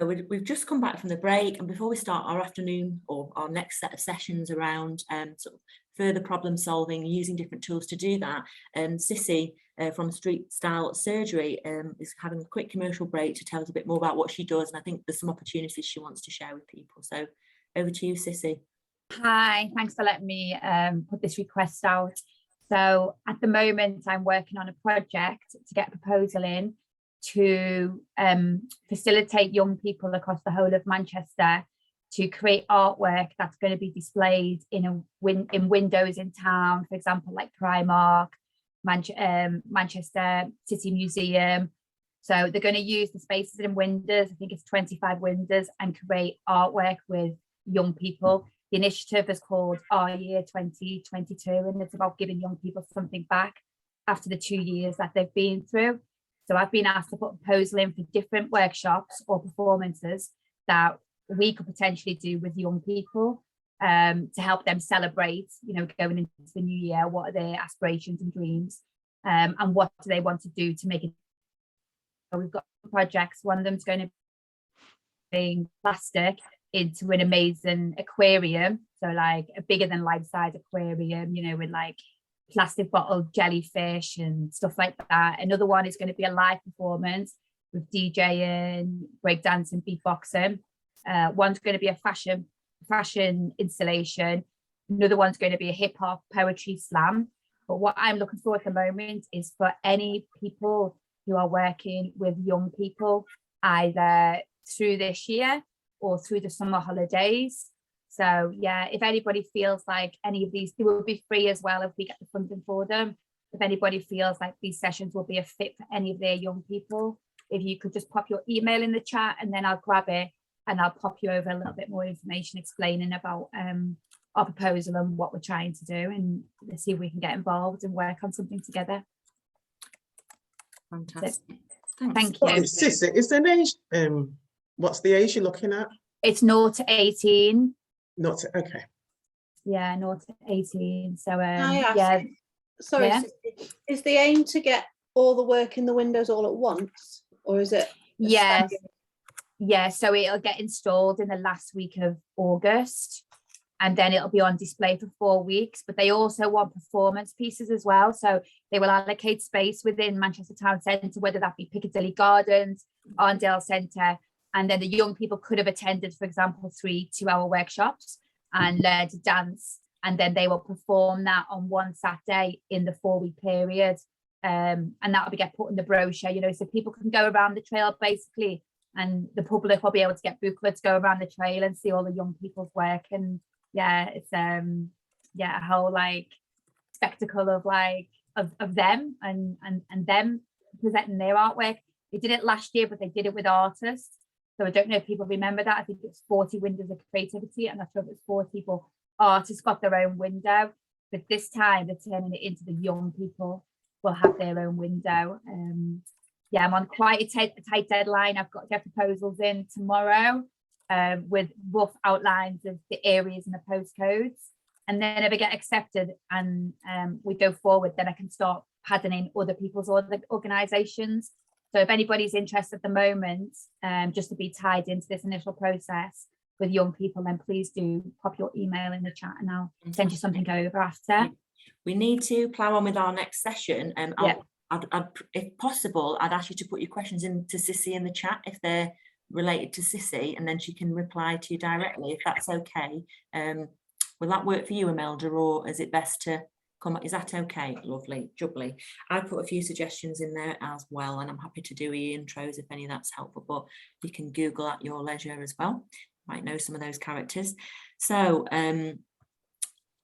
So we've just come back from the break, and before we start our afternoon or our next set of sessions around sort of further problem solving, using different tools to do that, Sissy from Street Style Surgery is having a quick commercial break to tell us a bit more about what she does, and I think there's some opportunities she wants to share with people. So over to you, Sissy. Hi, thanks for letting me put this request out. So at the moment, I'm working on a project to get a proposal in to facilitate young people across the whole of Manchester to create artwork that's going to be displayed in windows in town, for example, like Primark, Manchester City Museum. So they're going to use the spaces in windows, I think it's 25 windows, and create artwork with young people. The initiative is called Our Year 2022, and it's about giving young people something back after the 2 years that they've been through. So I've been asked to put a proposal in for different workshops or performances that we could potentially do with young people to help them celebrate, you know, going into the new year. What are their aspirations and dreams, and what do they want to do to make it? So we've got projects. One of them's going to be plastic into an amazing aquarium, so like a bigger than life-size aquarium, you know, with like plastic bottle jellyfish and stuff like that. Another one is going to be a live performance with DJing, breakdancing, beatboxing. One's going to be a fashion installation. Another one's going to be a hip-hop poetry slam. But what I'm looking for at the moment is for any people who are working with young people, either through this year or through the summer holidays. So yeah, if anybody feels like any of these, they will be free as well if we get the funding for them. If anybody feels like these sessions will be a fit for any of their young people, if you could just pop your email in the chat, and then I'll grab it and I'll pop you over a little bit more information explaining about our proposal and what we're trying to do, and let's see if we can get involved and work on something together. Fantastic. Thank you. Sissy, is there an age? What's the age you're looking at? It's 0 to 18. Okay. Yeah, 0 to 18. So yeah. Sorry, yeah. Is the aim to get all the work in the windows all at once, or is it? Yes. Yeah, so it'll get installed in the last week of August, and then it'll be on display for 4 weeks. But they also want performance pieces as well, so they will allocate space within Manchester Town Centre, whether that be Piccadilly Gardens, Arndale Centre, and then the young people could have attended, for example, 3 2-hour workshops and learned to dance, and then they will perform that on one Saturday in the 4-week period, and that will get put in the brochure, you know, so people can go around the trail basically, and the public will be able to get booklets, go around the trail and see all the young people's work. And yeah, it's a whole like spectacle of like of them and them presenting their artwork. They did it last year, but they did it with artists. So I don't know if people remember that. I think it's 40 windows of creativity. I'm not sure if it's 40, but artists got their own window. But this time they're turning it into the young people will have their own window. Yeah, I'm on quite a tight deadline. I've got to get proposals in tomorrow with rough outlines of the areas and the postcodes. And then if I get accepted and we go forward, then I can start padding in other people's organisations. So if anybody's interested at the moment, just to be tied into this initial process with young people, then please do pop your email in the chat and I'll send you something over after. We need to plough on with our next session. I'd, if possible, I'd ask you to put your questions into Sissy in the chat if they're related to Sissy, and then she can reply to you directly if that's okay. Will that work for you, Imelda, or is it best to come? Is that okay? Lovely, jubbly. I put a few suggestions in there as well, and I'm happy to do intros if any of that's helpful, but you can Google at your leisure as well. Might know some of those characters. So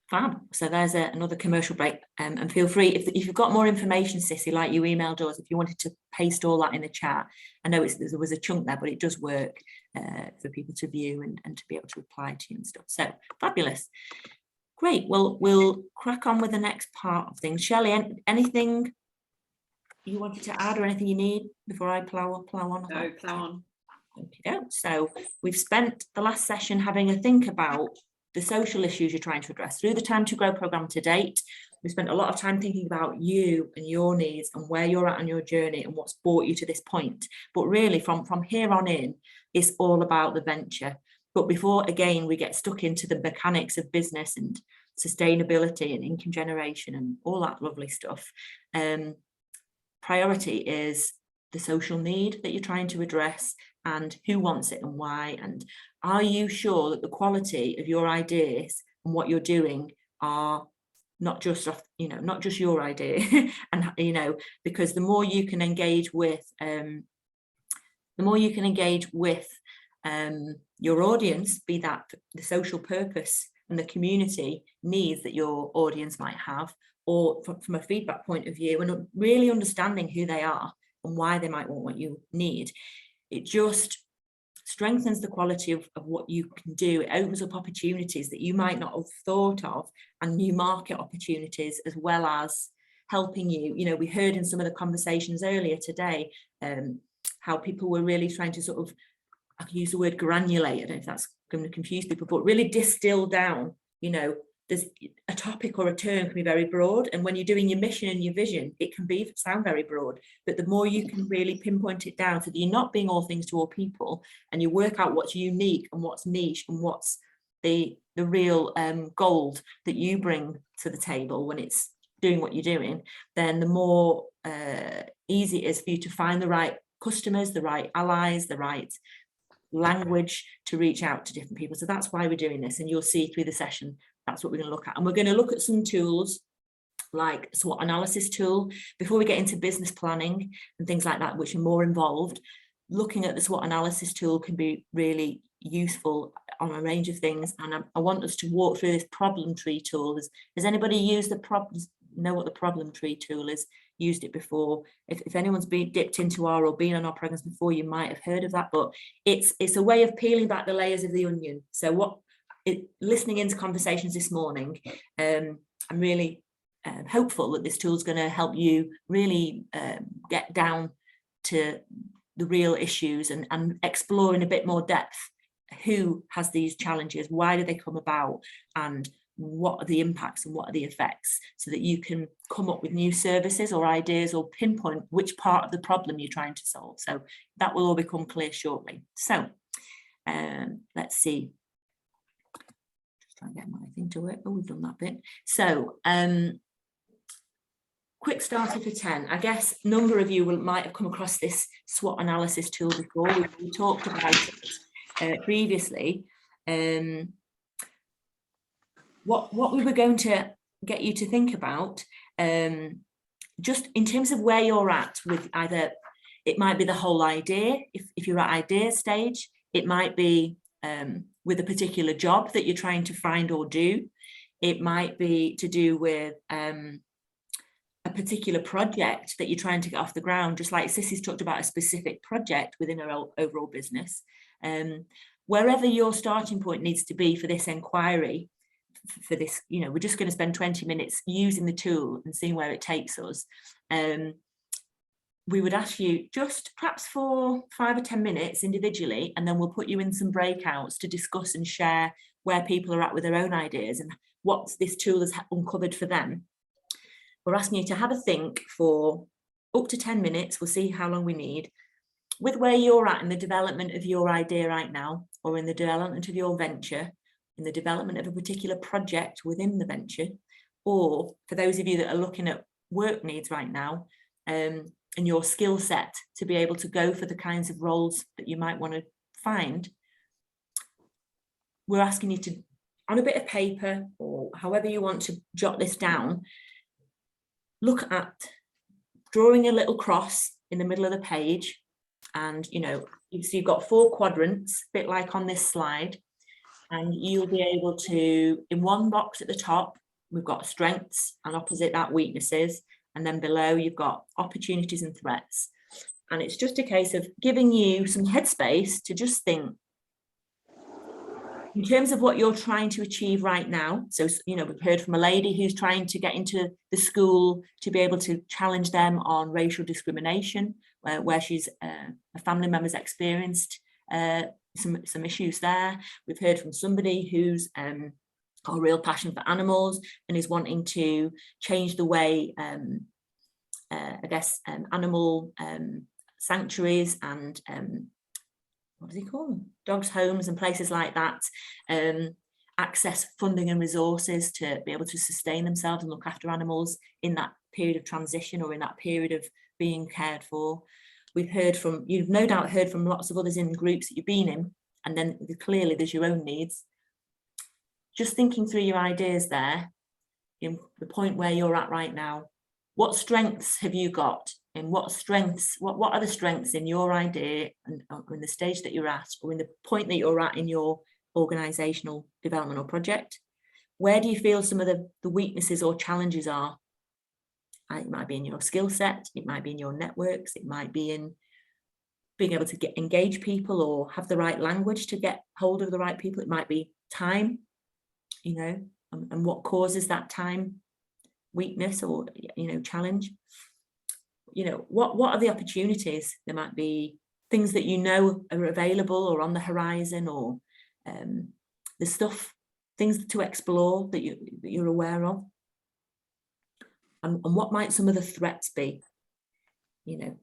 fab. So there's another commercial break, and feel free if you've got more information, Sissy, like you emailed us, if you wanted to paste all that in the chat. I know there was a chunk there, but it does work for people to view and to be able to reply to you and stuff. So fabulous. Great. Well, we'll crack on with the next part of things. Shelley, anything you wanted to add or anything you need before I plough on? No, plough on. Okay, so we've spent the last session having a think about the social issues you're trying to address through the Time to Grow programme to date. we spent a lot of time thinking about you and your needs and where you're at on your journey and what's brought you to this point. But really from here on in, it's all about the venture. But before, again, we get stuck into the mechanics of business and sustainability and income generation and all that lovely stuff, priority is the social need that you're trying to address and who wants it and why. And are you sure that the quality of your ideas and what you're doing are not just off, not just your idea? And because the more you can engage with your audience, be that the social purpose and the community needs that your audience might have, or from a feedback point of view, and really understanding who they are and why they might want what you need, it just strengthens the quality of what you can do. It opens up opportunities that you might not have thought of, and new market opportunities, as well as helping you. We heard in some of the conversations earlier today how people were really trying to sort of, I can use the word granulate, I don't know if that's going to confuse people, but really distill down. There's a topic or a term can be very broad, and when you're doing your mission and your vision, it can sound very broad, but the more you can really pinpoint it down so that you're not being all things to all people, and you work out what's unique and what's niche and what's the real gold that you bring to the table when it's doing what you're doing, then the more easy it is for you to find the right customers, the right allies, the right language to reach out to different people. So that's why we're doing this, and you'll see through the session that's what we're going to look at. And we're going to look at some tools like SWOT analysis tool before we get into business planning and things like that, which are more involved. Looking at the SWOT analysis tool can be really useful on a range of things, and I want us to walk through this problem tree tool. Has anybody used know what the problem tree tool is? Used it before? If anyone's been dipped into or been on our programs before, you might have heard of that, but it's a way of peeling back the layers of the onion. So listening into conversations this morning, I'm really hopeful that this tool is going to help you really get down to the real issues and explore in a bit more depth who has these challenges, why do they come about, and what are the impacts and what are the effects, so that you can come up with new services or ideas or pinpoint which part of the problem you're trying to solve. So that will all become clear shortly. So let's see. Just try and get my thing to work. Oh, we've done that bit. So quick starter for 10. I guess a number of you might have come across this SWOT analysis tool before. We talked about it previously. What we were going to get you to think about, just in terms of where you're at with either, it might be the whole idea, if you're at idea stage, it might be with a particular job that you're trying to find or do, it might be to do with a particular project that you're trying to get off the ground, just like Sissy's talked about a specific project within her overall business. Wherever your starting point needs to be for this inquiry, for this, we're just going to spend 20 minutes using the tool and seeing where it takes us. We would ask you just perhaps for 5 or 10 minutes individually, and then we'll put you in some breakouts to discuss and share where people are at with their own ideas and what this tool has uncovered for them. We're asking you to have a think for up to 10 minutes. We'll see how long we need with where you're at in the development of your idea right now, or in the development of your venture, in the development of a particular project within the venture, or for those of you that are looking at work needs right now, and your skill set to be able to go for the kinds of roles that you might want to find. We're asking you to, on a bit of paper or however you want to jot this down, look at drawing a little cross in the middle of the page, and so you've got 4 quadrants, a bit like on this slide. And you'll be able to, in one box at the top, we've got strengths, and opposite that weaknesses. And then below you've got opportunities and threats. And it's just a case of giving you some headspace to just think in terms of what you're trying to achieve right now. So, we've heard from a lady who's trying to get into the school to be able to challenge them on racial discrimination, where she's a family member's experienced some issues there. We've heard from somebody who's got a real passion for animals and is wanting to change the way, I guess, animal sanctuaries and what does he call them? Dogs' homes and places like that, access funding and resources to be able to sustain themselves and look after animals in that period of transition or in that period of being cared for. We've heard from, you've no doubt heard from lots of others in groups that you've been in, and then clearly there's your own needs. Just thinking through your ideas there, in the point where you're at right now, what strengths have you got? And what strengths, what are the strengths in your idea and in the stage that you're at, or in the point that you're at in your organisational development or project? Where do you feel some of the weaknesses or challenges are? It might be in your skill set, it might be in your networks, it might be in being able to engage people or have the right language to get hold of the right people. It might be time, you know, and what causes that time weakness or, you know, challenge. You know, what are the opportunities? There might be things that you know are available or on the horizon, or the stuff, things to explore that you're aware of. And what might some of the threats be? You know,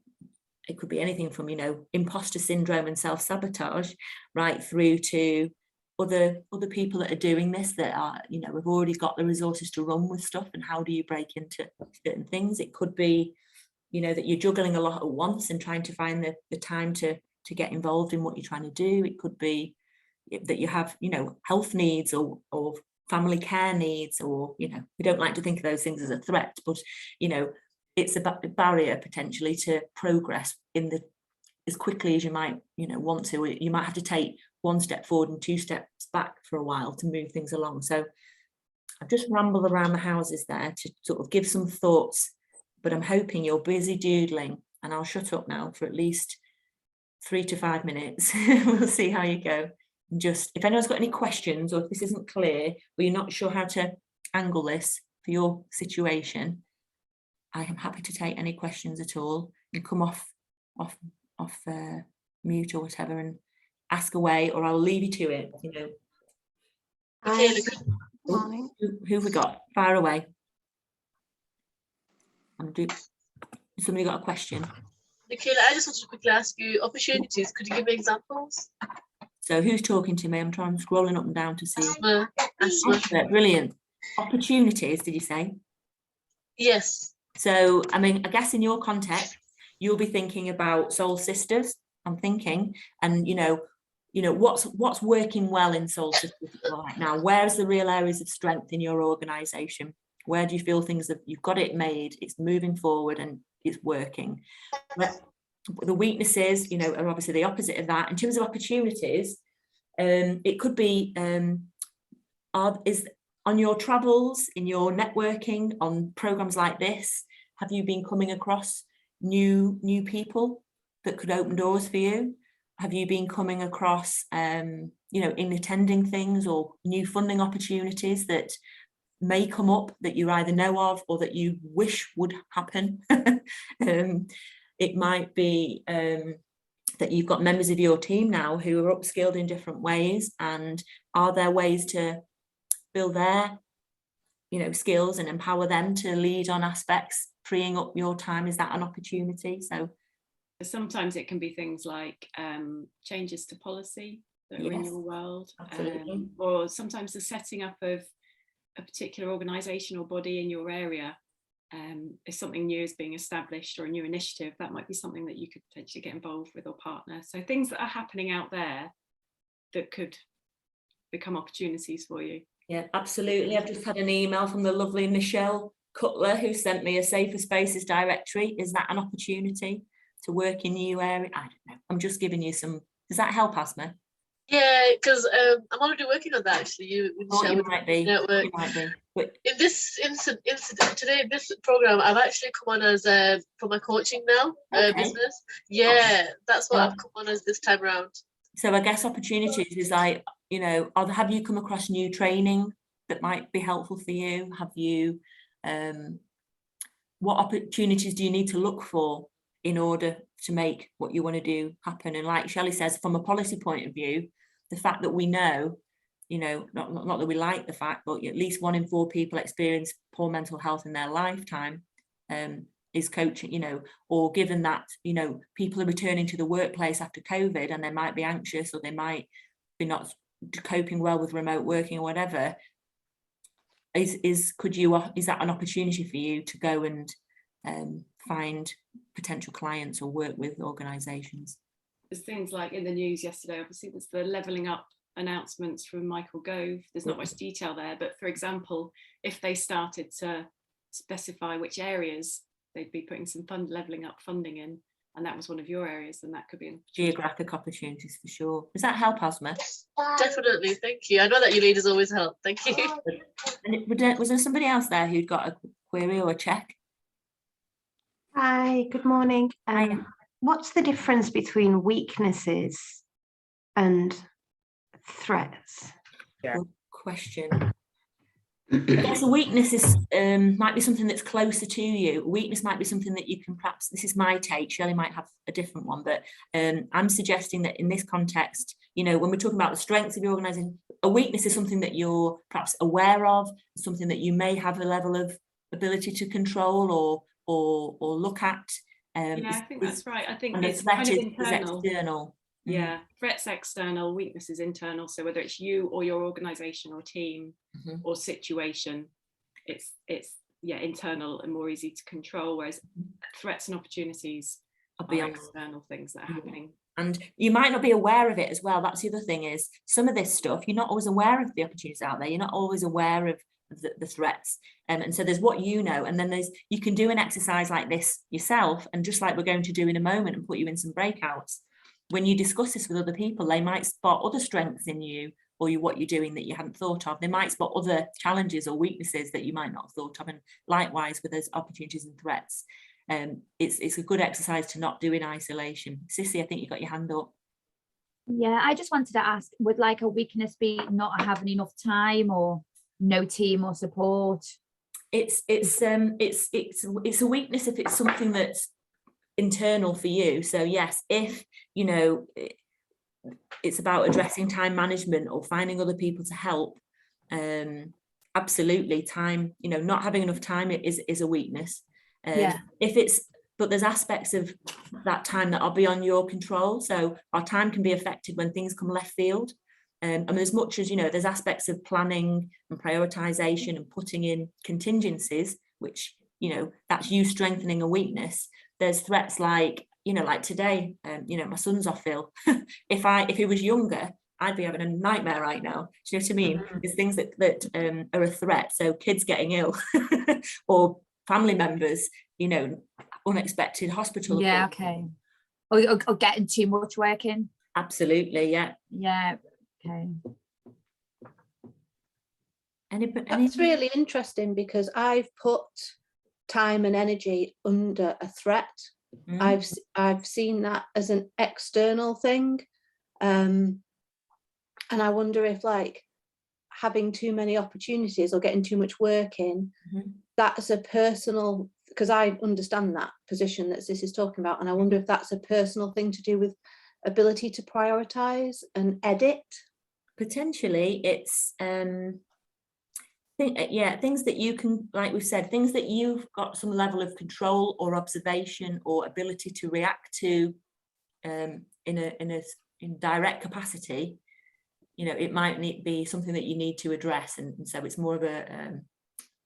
it could be anything from, you know, imposter syndrome and self-sabotage right through to other people that are doing this that are, you know, have already got the resources to run with stuff, and how do you break into certain things? It could be, you know, that you're juggling a lot at once and trying to find the time to get involved in what you're trying to do. It could be that you have, you know, health needs or family care needs, or, you know, we don't like to think of those things as a threat, but, you know, it's a barrier potentially to progress in as quickly as you might, you know, want to. You might have to take one step forward and 2 steps back for a while to move things along. So I've just rambled around the houses there to sort of give some thoughts, but I'm hoping you're busy doodling, and I'll shut up now for at least 3 to 5 minutes. We'll see how you go. Just if anyone's got any questions, or if this isn't clear, or you're not sure how to angle this for your situation, I am happy to take any questions at all, and come off mute or whatever and ask away, or I'll leave you to it, you know. Okay, Who have we got? Fire away. Somebody got a question? Nicola, I just wanted to quickly ask you, opportunities, could you give me examples? So who's talking to me? I'm scrolling up and down to see. Asma. Brilliant. Opportunities, did you say? Yes. So, I mean, I guess in your context, you'll be thinking about Soul Sisters, I'm thinking, and you know, what's working well in Soul Sisters right now? Where's the real areas of strength in your organisation? Where do you feel things that you've got it made, it's moving forward and it's working? The weaknesses, you know, are obviously the opposite of that. In terms of opportunities, it could be is on your travels, in your networking, on programs like this, have you been coming across new people that could open doors for you? Have you been coming across, you know, in attending things, or new funding opportunities that may come up that you either know of or that you wish would happen? It might be that you've got members of your team now who are upskilled in different ways, and are there ways to build their, you know, skills and empower them to lead on aspects, freeing up your time? Is that an opportunity? So sometimes it can be things like changes to policy that are in your world, or sometimes the setting up of a particular organisation or body in your area. If something new is being established or a new initiative, that might be something that you could potentially get involved with or partner. So things that are happening out there that could become opportunities for you. Yeah, absolutely. I've just had an email from the lovely Michelle Cutler, who sent me a Safer Spaces directory. Is that an opportunity to work in new area? I don't know. I'm just giving you some. Does that help, Asma? Yeah, because I'm already working on that actually. You might be. Network. You might be. But in this incident today, this program, I've actually come on as for my coaching now, business. Yeah, that's what I've come on as this time around. So I guess opportunities is like, you know, have you come across new training that might be helpful for you? Have you, what opportunities do you need to look for in order to make what you want to do happen? And like Shelley says, from a policy point of view, the fact that we know, you know, not that we like the fact, but at least 1 in 4 people experience poor mental health in their lifetime, is coaching, you know, or given that, you know, people are returning to the workplace after COVID and they might be anxious, or they might be not coping well with remote working or whatever, is that an opportunity for you to go and find potential clients or work with organisations? There's things like in the news yesterday, obviously there's the levelling up announcements from Michael Gove. There's not much detail there, but for example, if they started to specify which areas they'd be putting some levelling up funding in, and that was one of your areas, then that could be an geographic opportunities for sure. Does that help, Asma? Definitely, thank you. I know that you leaders always help. Thank you. And was there somebody else there who'd got a query or a check? Hi, good morning. Hiya. What's the difference between weaknesses and threats? Good question. I guess a weakness is might be something that's closer to you. A weakness might be something that you can perhaps, this is my take, Shelley might have a different one, but I'm suggesting that in this context, you know, when we're talking about the strengths of your organisation, a weakness is something that you're perhaps aware of, something that you may have a level of ability to control or look at. yeah, I think that's right. I think and it's threat kind of is internal. external. Yeah, threats external, weaknesses internal. So whether it's you or your organisation or team or situation, it's internal and more easy to control. Whereas threats and opportunities are beyond external things that are happening. And you might not be aware of it as well. That's the other thing, is some of this stuff you're not always aware of the opportunities out there. You're not always aware of the threats, and so there's what you know, and then there's, you can do an exercise like this yourself, and just like we're going to do in a moment and put you in some breakouts. When you discuss this with other people, they might spot other strengths in you or what you're doing that you hadn't thought of. They might spot other challenges or weaknesses that you might not have thought of. And likewise with those opportunities and threats, it's a good exercise to not do in isolation. Sissy, I think you got your hand up. Yeah, I just wanted to ask, would like a weakness be not having enough time or no team or support? It's a weakness if it's something that's internal for you. So yes, if you know it's about addressing time management or finding other people to help, absolutely, time, you know, not having enough time is a weakness. If it's, but there's aspects of that time that are beyond your control. So our time can be affected when things come left field, and as much as, you know, there's aspects of planning and prioritization and putting in contingencies, which, you know, that's you strengthening a weakness. There's threats like, you know, like today, you know, my son's off ill. If he was younger, I'd be having a nightmare right now. Do you know what I mean? There's things that are a threat. So kids getting ill or family members, you know, unexpected hospital. Yeah, okay. Or getting too much work in. Absolutely, yeah. Yeah, okay. That's really interesting, because I've put time and energy under a threat. I've seen that as an external thing, and I wonder if, like, having too many opportunities or getting too much work in, that's a personal, because I understand that position that this is talking about, and I wonder if that's a personal thing to do with ability to prioritize and edit. Potentially it's things that you can, like we've said, things that you've got some level of control or observation or ability to react to in direct capacity. You know, it might be something that you need to address, and so it's more of a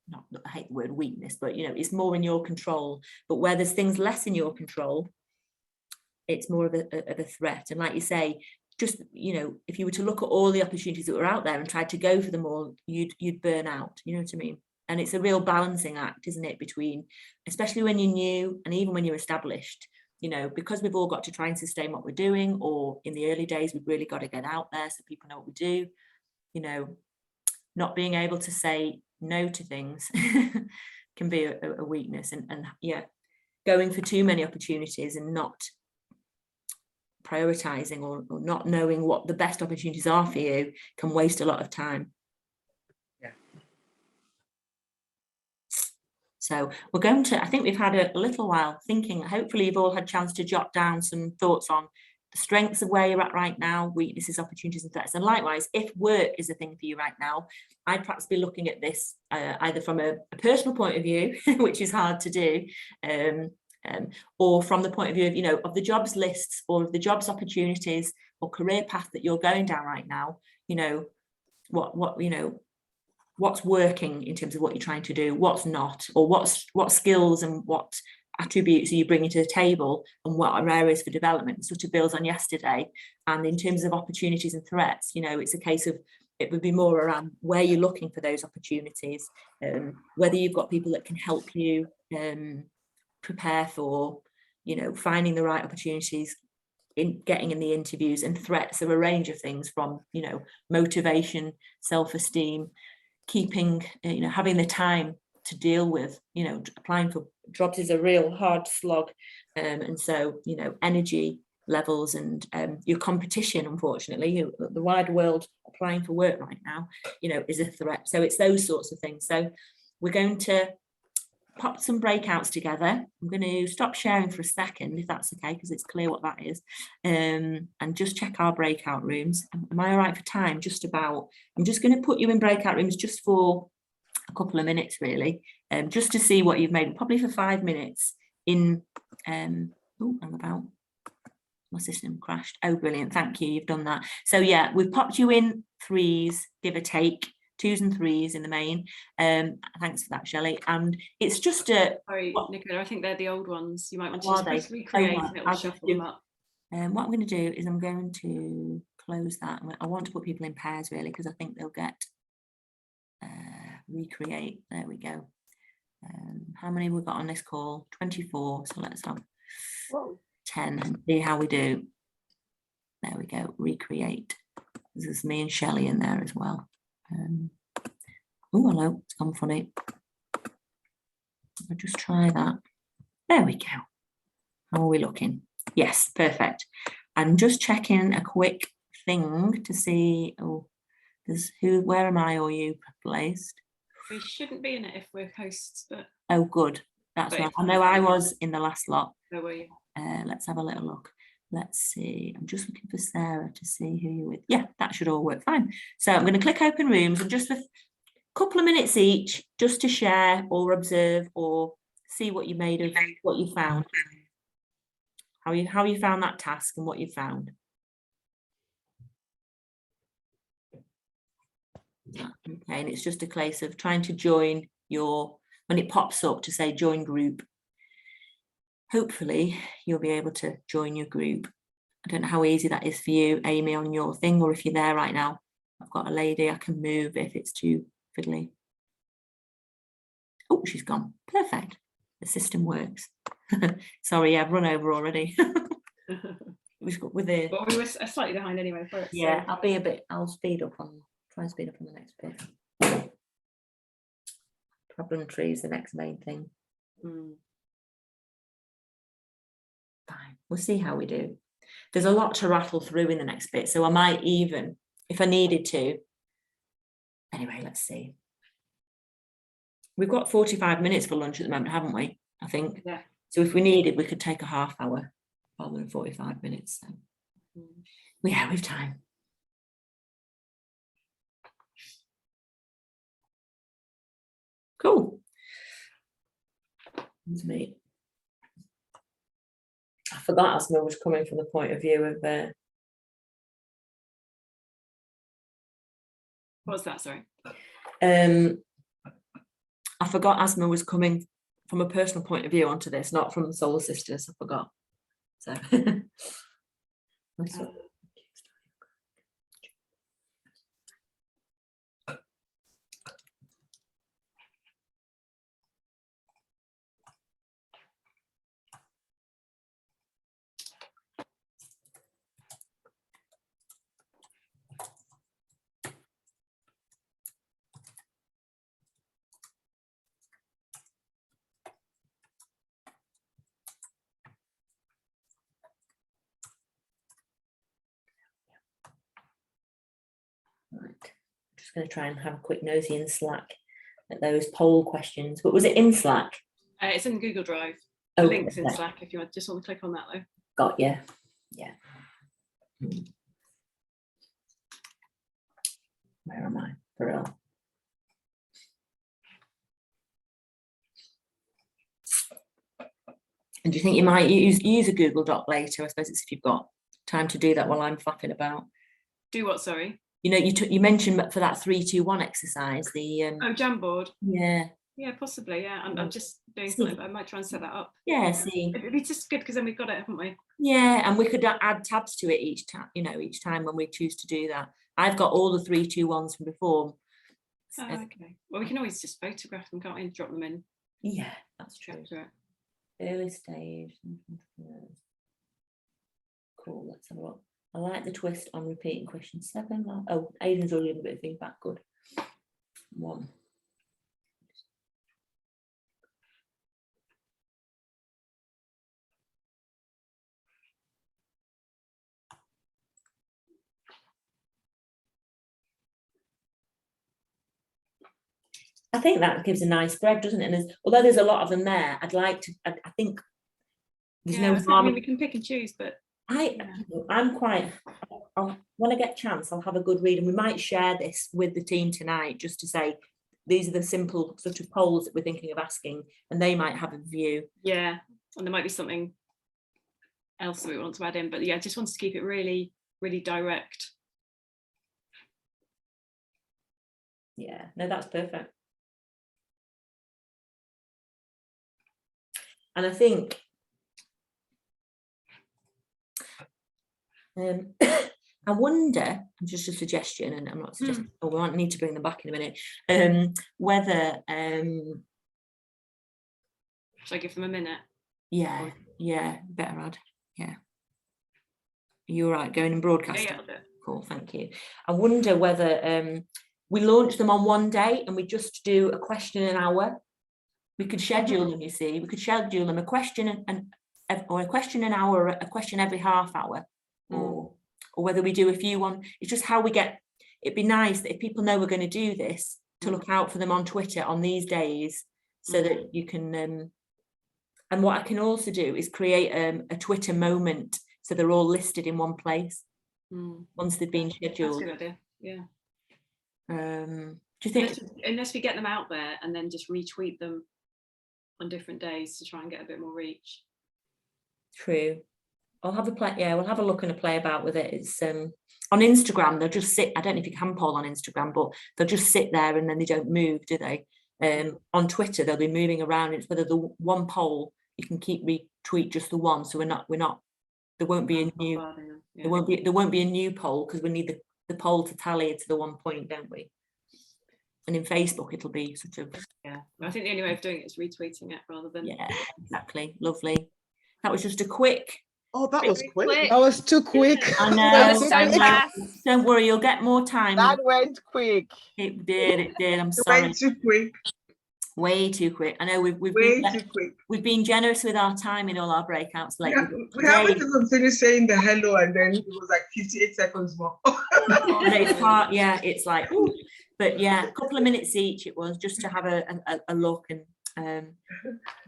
not, I hate the word weakness, but, you know, it's more in your control. But where there's things less in your control, it's more of a threat. And like you say, just, you know, if you were to look at all the opportunities that were out there and try to go for them all, you'd burn out. You know what I mean? And it's a real balancing act, isn't it, between, especially when you're new and even when you're established, you know, because we've all got to try and sustain what we're doing, or in the early days we've really got to get out there so people know what we do. You know, not being able to say no to things can be a weakness, and yeah, going for too many opportunities and not prioritizing or not knowing what the best opportunities are for you can waste a lot of time. Yeah. So we're going to, I think we've had a little while thinking. Hopefully you've all had a chance to jot down some thoughts on strengths of where you're at right now, weaknesses, opportunities and threats. And likewise, if work is a thing for you right now, I'd perhaps be looking at this either from a personal point of view, which is hard to do, or from the point of view of, you know, of the jobs lists or of the jobs opportunities or career path that you're going down right now. You know, what you know, what's working in terms of what you're trying to do, what's not, or what skills and what attributes are you bringing to the table, and what are areas for development. It sort of builds on yesterday. And in terms of opportunities and threats, you know, it's a case of, it would be more around where you're looking for those opportunities, whether you've got people that can help you prepare for, you know, finding the right opportunities, in getting in the interviews. And threats are a range of things, from, you know, motivation, self-esteem, keeping, you know, having the time to deal with, you know, applying for jobs is a real hard slog, and so, you know, energy levels and your competition, unfortunately, the wide world applying for work right now, you know, is a threat. So it's those sorts of things. So we're going to pop some breakouts together. I'm going to stop sharing for a second, if that's okay, because it's clear what that is, and just check our breakout rooms. Am I all right for time? Just about. I'm just going to put you in breakout rooms just for a couple of minutes, really, just to see what you've made, probably for 5 minutes in I'm about, my system crashed. Oh, brilliant, thank you, you've done that. So yeah, we've popped you in 3s, give or take, 2s and 3s in the main. Thanks for that, Shelley. And it's just a, sorry, Nicola, I think they're the old ones. You might want to Are just they? recreate Oh, and it'll shuffle them up. what I'm going to do is I'm going to close that. I want to put people in pairs, really, because I think they'll get recreate. There we go. How many we've got on this call? 24. So let's have 10 and see how we do. There we go. Recreate. This is me and Shelley in there as well. Oh, hello. It's gone funny. I'll just try that. There we go. How are we looking? Yes, perfect. I'm just checking a quick thing to see. Oh, there's who? Where am I or you placed? We shouldn't be in it if we're hosts, but oh, good. That's but right. I know I was in the last lot. where were you? Let's have a little look. Let's see. I'm just looking for Sarah to see who you're with. Yeah, that should all work fine. So I'm going to click open rooms, and just for a couple of minutes each, just to share or observe or see what you made of what you found. How you found that task and what you found. Okay, and it's just a case of trying to join your, when it pops up to say join group, hopefully you'll be able to join your group. I don't know how easy that is for you, Amy, on your thing, or if you're there right now. I've got a lady I can move if it's too fiddly. Oh, she's gone. Perfect. The system works. Sorry, I've run over already. with it. But we were slightly behind anyway. For it, Yeah, so. I'll speed up on, try and speed up on the next bit. Problem tree is the next main thing. Fine, we'll see how we do. There's a lot to rattle through in the next bit, so I might even, if I needed to. Anyway, let's see. We've got 45 minutes for lunch at the moment, haven't we? I think. Yeah. So if we needed, we could take a half hour rather than 45 minutes. So we have time. Cool. That's me. I forgot Asma was coming from the point of view of What was that? Sorry. I forgot Asma was coming from a personal point of view onto this, not from the Soul Sisters. I forgot. So right. Just going to try and have a quick nosy in Slack at those poll questions. But was it in Slack? It's in Google Drive. Oh, The link's in okay. Slack if you just want to click on that though. Got you. Yeah. Where am I? For real. And do you think you might use a Google Doc later? I suppose it's if you've got time to do that while I'm flapping about. Do what, sorry? You know, you mentioned for that 3-2-1 exercise, the Oh, Jamboard. yeah. Yeah, possibly. Yeah, I'm just doing something, but I might try and set that up. Yeah, see. It'd be just good because then we've got it, haven't we? Yeah, and we could add tabs to it each time, you know, each time when we choose to do that. I've got all the 3-2-1s from before. Oh, okay. Well, we can always just photograph them, can't we? And drop them in. Yeah, that's true. Early stage. Cool, let's have a look. I like the twist on repeating question 7. Oh, Aidan's already given a bit of feedback. Good. 1. I think that gives a nice spread, doesn't it? And although there's a lot of them there, I'd like to. I think there's no harm. I mean, we can pick and choose, but I'm quite. When I get a chance, I'll have a good read, and we might share this with the team tonight, just to say these are the simple sort of polls that we're thinking of asking, and they might have a view. Yeah, and there might be something else that we want to add in, but yeah, just wanted to keep it really, really direct. Yeah, no, that's perfect. And I think I wonder, just a suggestion, and I'm not suggesting, we might need to bring them back in a minute, whether Should I give them a minute? Yeah, better add. Yeah. You're right, going and broadcasting. Yeah, I'll do it. Cool, thank you. I wonder whether we launch them on one day and we just do a question an hour. We could schedule them, you see, we could schedule them a question or a question an hour, a question every half hour, or whether we do a few on. It's just how we get. It'd be nice that if people know we're going to do this, to look out for them on Twitter on these days, so that you can. And what I can also do is create a Twitter moment, so they're all listed in one place once they've been scheduled. That's a good idea. Yeah. Do you think unless we get them out there and then just retweet them on different days to try and get a bit more reach? True. I'll have a play. Yeah, we'll have a look and a play about with it. It's on Instagram. They'll just sit. I don't know if you can poll on Instagram, but they'll just sit there and then they don't move, do they? On Twitter, they'll be moving around. It's whether the one poll you can keep retweet just the one. So we're not. There won't be a new. Yeah. There won't be a new poll because we need the poll to tally it to the 1 point, don't we? And in Facebook, it'll be sort of. Yeah, I think the only way of doing it is retweeting it rather than. Yeah, exactly. Lovely. That was just a quick. Oh, that was quick. That was too quick. I know. Don't worry, you'll get more time. That went quick. It did. I'm sorry. It went too quick. Way too quick. I know we've way too quick. We've been generous with our time in all our breakouts lately. Yeah, we haven't even finished saying the hello, and then it was like 58 seconds more. It's hard, yeah. It's like, ooh. But yeah, a couple of minutes each. It was just to have a look, and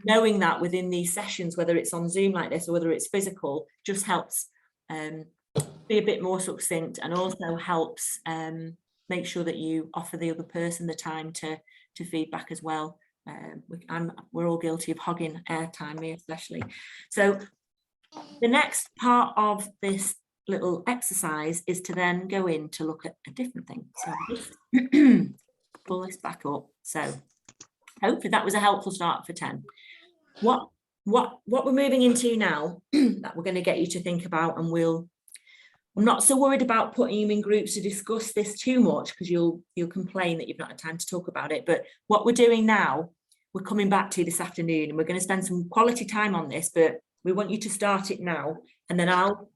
knowing that within these sessions, whether it's on Zoom like this or whether it's physical, just helps be a bit more succinct, and also helps make sure that you offer the other person the time to feedback as well. We're all guilty of hogging airtime, me especially. So the next part of this little exercise is to then go in to look at a different thing. So just pull this back up. So hopefully that was a helpful start for 10. What we're moving into now that we're going to get you to think about, and I'm not so worried about putting you in groups to discuss this too much, because you'll complain that you've not had time to talk about it. But what we're doing now, we're coming back to this afternoon, and we're going to spend some quality time on this, but we want you to start it now, and then I'll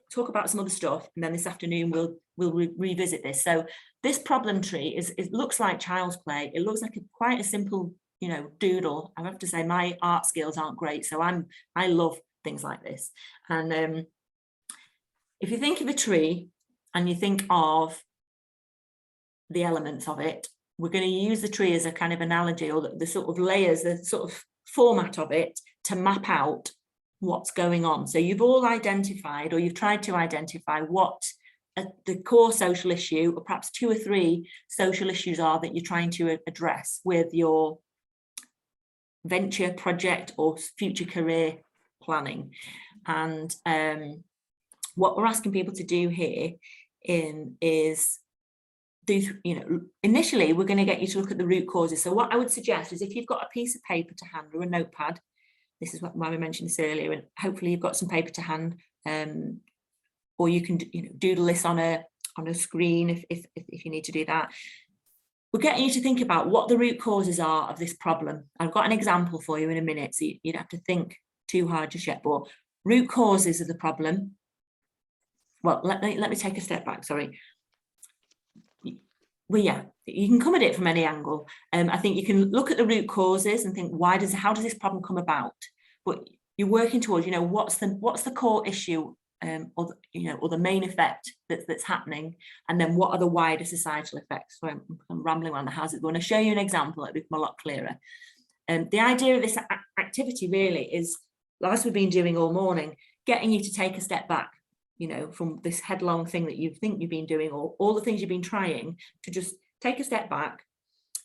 talk about some other stuff, and then this afternoon we'll revisit this. So this problem tree it looks like child's play. It looks like quite a simple, doodle. I have to say my art skills aren't great, so I love things like this. And if you think of a tree and you think of the elements of it, we're going to use the tree as a kind of analogy, or the sort of layers, the sort of format of it, to map out what's going on. So you've all identified, or you've tried to identify what the core social issue, or perhaps 2 or 3 social issues are that you're trying to address with your venture, project, or future career planning. And what we're asking people to do here is initially we're going to get you to look at the root causes. So what I would suggest is, if you've got a piece of paper to hand or a notepad, this is why we mentioned this earlier, and hopefully you've got some paper to hand, or you can doodle this on a screen if you need to do that. We're getting you to think about what the root causes are of this problem. I've got an example for you in a minute, so you don't have to think too hard just yet, but root causes of the problem. Well, let me take a step back, sorry. Well, yeah, you can come at it from any angle. I think you can look at the root causes and think, how does this problem come about? But you're working towards, what's the core issue, or the main effect that's happening, and then what are the wider societal effects? So I'm rambling around the houses. When I show you an example, it'll become a lot clearer. The idea of this activity really is, as we've been doing all morning, getting you to take a step back, from this headlong thing that you think you've been doing, or all the things you've been trying, to just take a step back.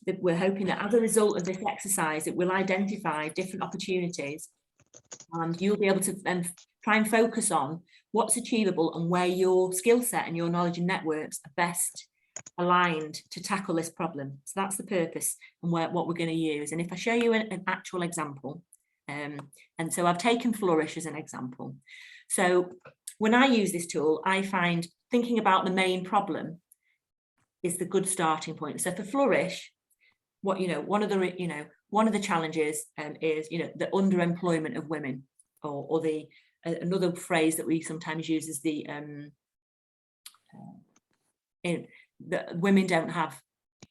That we're hoping that as a result of this exercise, it will identify different opportunities, and you'll be able to then try and focus on what's achievable and where your skill set and your knowledge and networks are best aligned to tackle this problem. So that's the purpose and what we're going to use. And if I show you an actual example, and so I've taken Flourish as an example. So when I use this tool, I find thinking about the main problem is the good starting point. So for Flourish, one of the challenges is the underemployment of women, or the another phrase that we sometimes use is that women don't have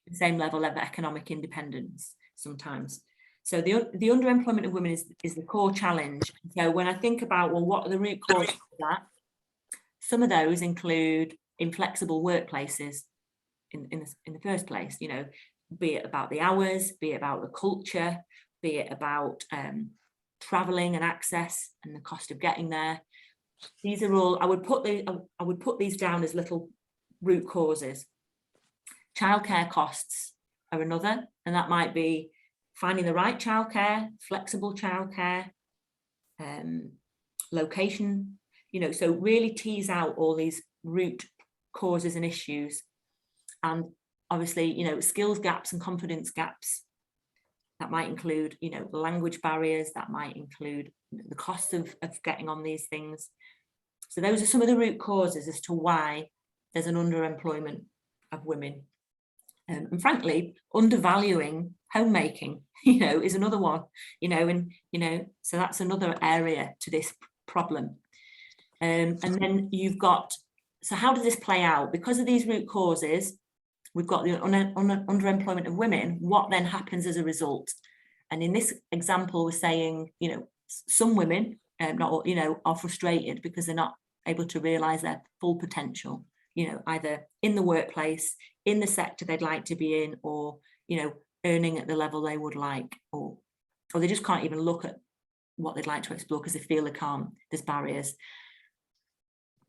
the same level of economic independence sometimes. So the underemployment of women is the core challenge. So when I think about, well, what are the root causes of that? Some of those include inflexible workplaces in the first place, be it about the hours, be it about the culture, be it about traveling and access and the cost of getting there. These are all, I would put these down as little root causes. Childcare costs are another, and that might be finding the right childcare, flexible childcare, location, so really tease out all these root causes and issues. And obviously, skills gaps and confidence gaps. That might include, language barriers, that might include the cost of getting on these things. So those are some of the root causes as to why there's an underemployment of women. And frankly, undervaluing homemaking, is another one, so that's another area to this problem. And then you've got, so how does this play out? Because of these root causes, we've got the underemployment of women. What then happens as a result? And in this example, we're saying, some women, not all, are frustrated because they're not able to realise their full potential, either in the workplace, in the sector they'd like to be in, or, earning at the level they would like, or they just can't even look at what they'd like to explore because they feel they can't, there's barriers.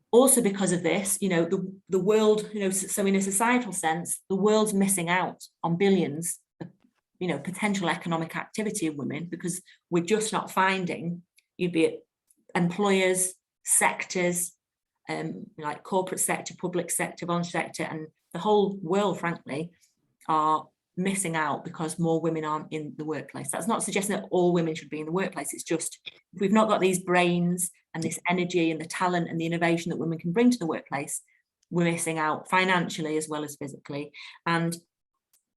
Also because of this, the world, so in a societal sense, the world's missing out on billions of, potential economic activity of women, because we're just not finding, be it employers, sectors, like corporate sector, public sector, voluntary sector, and the whole world, frankly, are missing out because more women aren't in the workplace. That's not suggesting that all women should be in the workplace. It's just, if we've not got these brains and this energy and the talent and the innovation that women can bring to the workplace, we're missing out financially as well as physically. And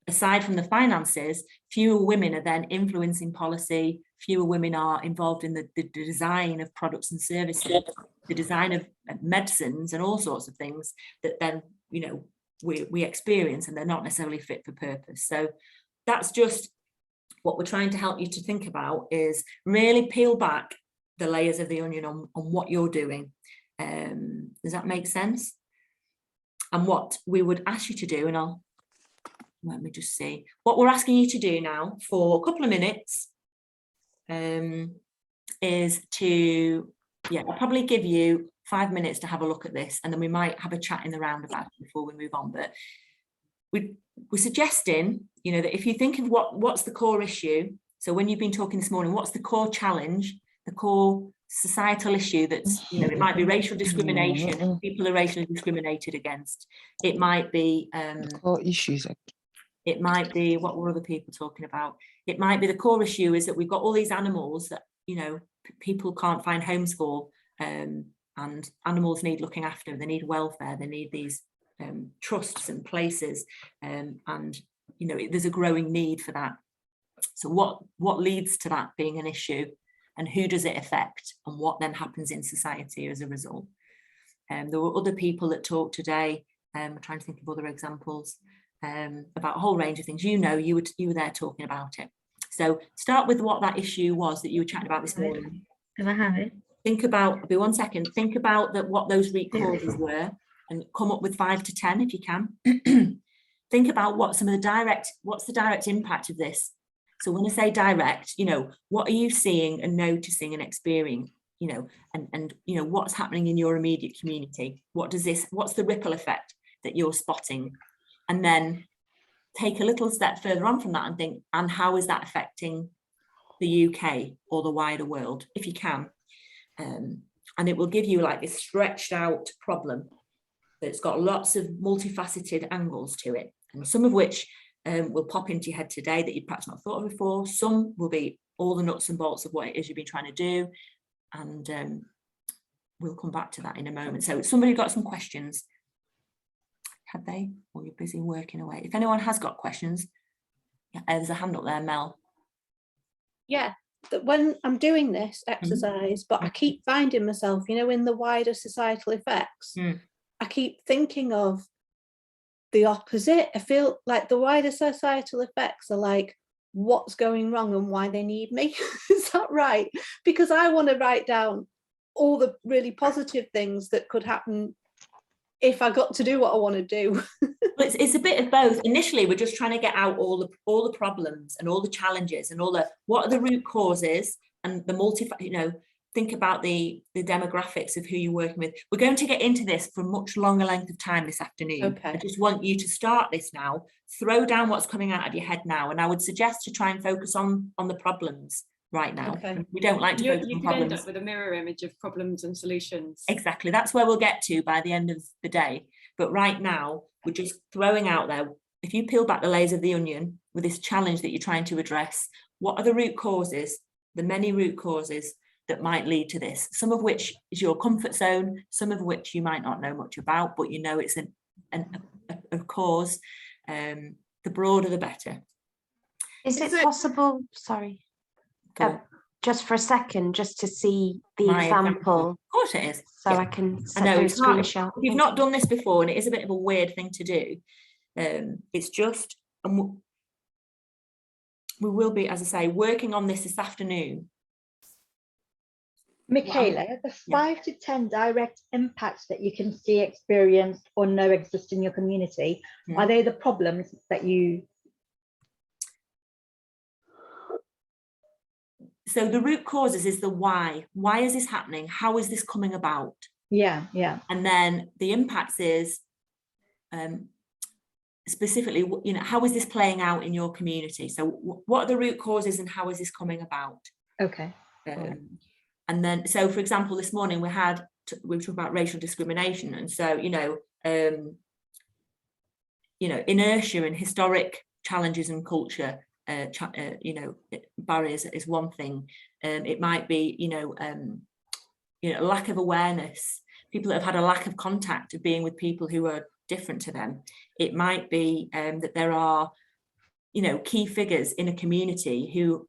aside from the finances, fewer women are then influencing policy, fewer women are involved in the design of products and services, the design of medicines and all sorts of things that then, we experience, and they're not necessarily fit for purpose. So that's just what we're trying to help you to think about, is really peel back the layers of the onion on what you're doing. Does that make sense? And what we would ask you to do, and let me just see what we're asking you to do now for a couple of minutes, is to, I'll probably give you 5 minutes to have a look at this, and then we might have a chat in the roundabout before we move on. But we're suggesting, that if you think of what's the core issue, so when you've been talking this morning, what's the core challenge, the core societal issue that's, it might be racial discrimination, people are racially discriminated against. It might be Core issues. it might be, what were other people talking about? It might be the core issue is that we've got all these animals that, people can't find homes for, and animals need looking after, they need welfare, they need these trusts and places, and there's a growing need for that. So what leads to that being an issue, and who does it affect, and what then happens in society as a result? There were other people that talked today. I'm trying to think of other examples about a whole range of things. You were there talking about it. So start with what that issue was that you were chatting about this morning. Can I have it? Think about, be 1 second, think about what those root causes were, and come up with 5 to 10 if you can. Think about what's the direct impact of this. So when I say direct, what are you seeing and noticing and experiencing, and what's happening in your immediate community? What's the ripple effect that you're spotting? And then take a little step further on from that and think, and how is that affecting the UK or the wider world, if you can? And it will give you like this stretched out problem that's got lots of multifaceted angles to it, and some of which will pop into your head today that you'd perhaps not thought of before. Some will be all the nuts and bolts of what it is you've been trying to do, and we'll come back to that in a moment. So somebody got some questions? Have they? Or you're busy working away? If anyone has got questions, there's a hand up there, Mel. Yeah, that when I'm doing this exercise, but I keep finding myself, in the wider societal effects, I keep thinking of the opposite. I feel like the wider societal effects are like what's going wrong and why they need me. Is that right? Because I want to write down all the really positive things that could happen if I got to do what I want to do. It's a bit of both. Initially, we're just trying to get out all the problems and all the challenges and what are the root causes and the think about the demographics of who you're working with. We're going to get into this for a much longer length of time this afternoon. Okay. I just want you to start this now, throw down what's coming out of your head now, and I would suggest to try and focus on the problems right now. Okay. We don't like to focus on you could problems. end up with a mirror image of problems and solutions. Exactly, that's where we'll get to by the end of the day. But right now, we're just throwing out there, if you peel back the layers of the onion with this challenge that you're trying to address, what are the root causes, the many root causes that might lead to this? Some of which is your comfort zone, some of which you might not know much about, but it's a cause. The broader, the better. Is it possible, sorry, just for a second, just to see the example? Of course it is. So I can set a screenshot. If you've not done this before, and it is a bit of a weird thing to do, it's just, and we will be, as I say, working on this afternoon. Michaela, the 5 to 10 direct impacts that you can see, experience, or know exist in your community, are they the problems that you... So the root causes is the why. Why is this happening? How is this coming about? Yeah. And then the impacts is specifically, how is this playing out in your community? So what are the root causes and how is this coming about? Okay. And then, so for example, this morning we were talking about racial discrimination, and so inertia and historic challenges and culture. Barriers is one thing. It might be, lack of awareness. People that have had a lack of contact of being with people who are different to them. It might be that there are, key figures in a community who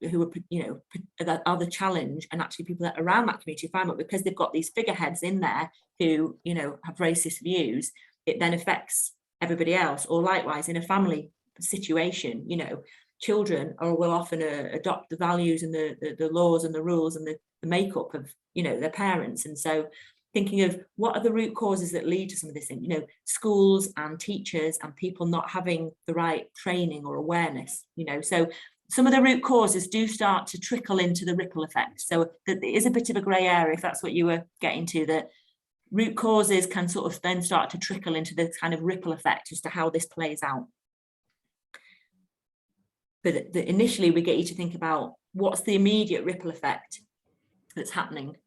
that are the challenge, and actually people that are around that community find out because they've got these figureheads in there who, have racist views. It then affects everybody else. Or likewise in a family situation, children will often adopt the values and the laws and the rules and the makeup of their parents. And so thinking of what are the root causes that lead to some of this thing, schools and teachers and people not having the right training or awareness, so some of the root causes do start to trickle into the ripple effect. So that is a bit of a grey area, if that's what you were getting to, that root causes can sort of then start to trickle into this kind of ripple effect as to how this plays out. But initially we get you to think about what's the immediate ripple effect that's happening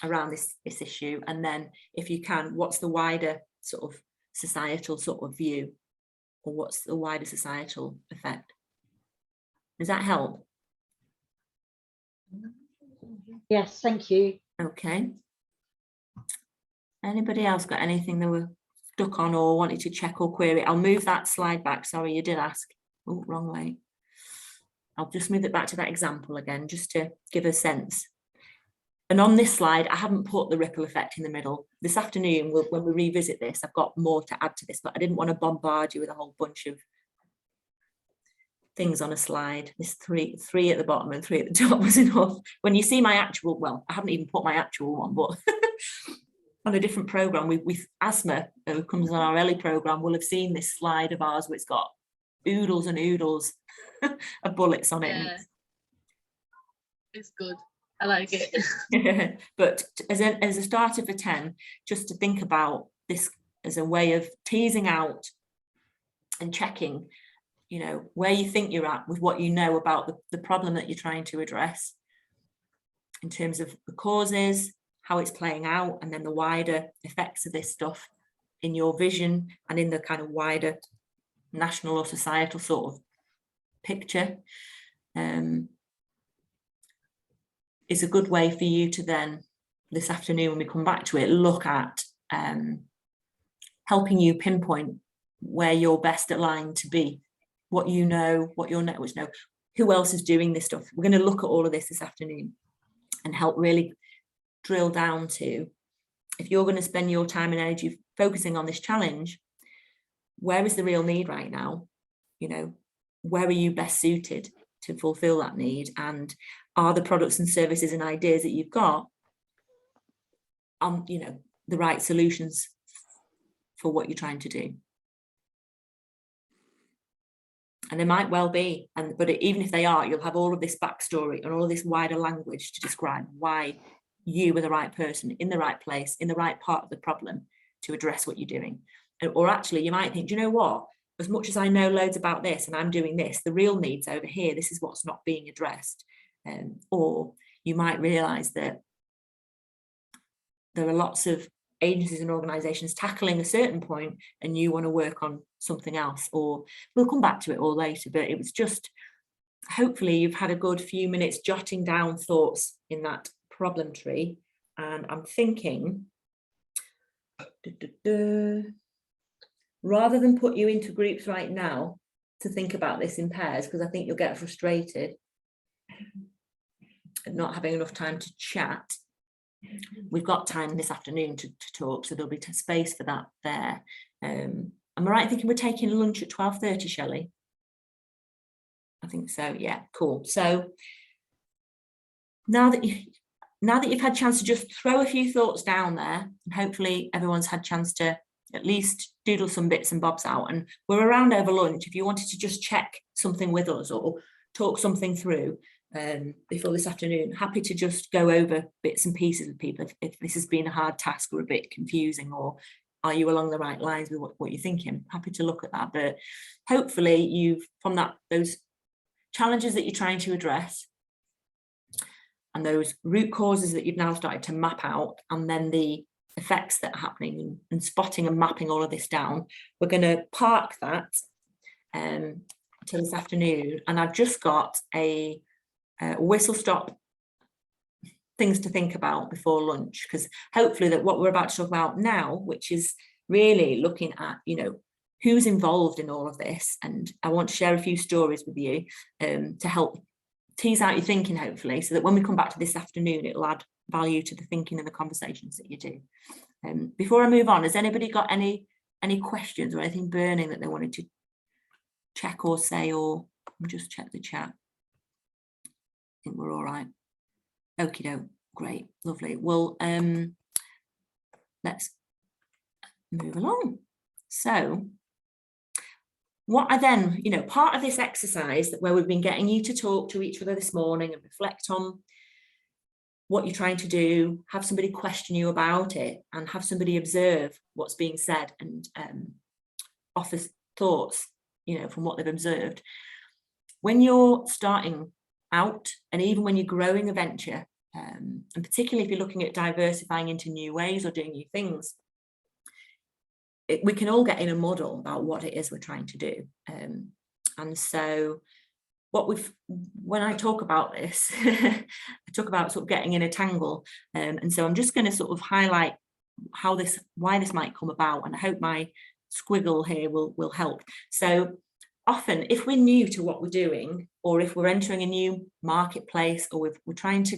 around this issue, and then if you can, what's the wider sort of societal sort of view, or what's the wider societal effect? Does that help? Yes, thank you. Okay. Anybody else got anything they were stuck on or wanted to check or query? I'll move that slide back. Sorry, you did ask. Oh, wrong way. I'll just move it back to that example again, just to give a sense. And on this slide, I haven't put the ripple effect in the middle. This afternoon, when we revisit this, I've got more to add to this, but I didn't want to bombard you with a whole bunch of things on a slide. This three at the bottom and 3 at the top was enough. When you see my actual, well, I haven't even put my actual one, but on a different program, with Asma, who comes on our Ellie program, will have seen this slide of ours where it's got oodles and oodles of bullets on it. Yeah. It's good. I like it. But as a starter for 10, just to think about this as a way of teasing out and checking, you know, where you think you're at with what you know about the problem that you're trying to address in terms of the causes, how it's playing out, and then the wider effects of this stuff in your vision and in the kind of wider national or societal sort of picture. It's a good way for you to then, this afternoon when we come back to it, look at helping you pinpoint where you're best aligned to be, what you know, what your networks know, who else is doing this stuff. We're going to look at all of this afternoon and help really drill down to, if you're going to spend your time and energy focusing on this challenge, where is the real need right now? You know, where are you best suited to fulfill that need? And are the products and services and ideas that you've got on, you know, the right solutions for what you're trying to do? And they might well be, but even if they are, you'll have all of this backstory and all of this wider language to describe why you were the right person in the right place, in the right part of the problem to address what you're doing. Or actually, you might think, do you know what? As much as I know loads about this and I'm doing this, the real needs over here, this is what's not being addressed. Or you might realise that there are lots of agencies and organisations tackling a certain point and you want to work on something else. Or we'll come back to it all later, but it was just, hopefully you've had a good few minutes jotting down thoughts in that problem tree. And I'm thinking, rather than put you into groups right now to think about this in pairs, because I think you'll get frustrated at not having enough time to chat. We've got time this afternoon to talk, so there'll be space for that there. Am I right in thinking we're taking lunch at 12:30, Shelley? I think so, yeah, cool. So now that you've had a chance to just throw a few thoughts down there, and hopefully everyone's had a chance to at least doodle some bits and bobs out, and we're around over lunch if you wanted to just check something with us or talk something through before this afternoon. Happy to just go over bits and pieces with people if this has been a hard task or a bit confusing, or are you along the right lines with what you're thinking. Happy to look at that, but hopefully you've, from those challenges that you're trying to address and those root causes that you've now started to map out, and then the effects that are happening, and spotting and mapping all of this down. We're going to park that till this afternoon, and I've just got a whistle stop things to think about before lunch, because hopefully that what we're about to talk about now, which is really looking at, you know, who's involved in all of this, and I want to share a few stories with you to help tease out your thinking, hopefully, so that when we come back to this afternoon, it'll add value to the thinking and the conversations that you do. Before I move on, has anybody got any questions or anything burning that they wanted to check or say, or just check the chat? I think we're all right. Okie doke, great, lovely. Well, let's move along. So what I then, you know, part of this exercise that where we've been getting you to talk to each other this morning and reflect on what you're trying to do, have somebody question you about it, and have somebody observe what's being said and offer thoughts, you know, from what they've observed. When you're starting out, and even when you're growing a venture, and particularly if you're looking at diversifying into new ways or doing new things, we can all get in a muddle about what it is we're trying to do. And so when I talk about this, I talk about sort of getting in a tangle. And so I'm just going to sort of highlight why this might come about, and I hope my squiggle here will help. So often if we're new to what we're doing, or if we're entering a new marketplace, or we're trying to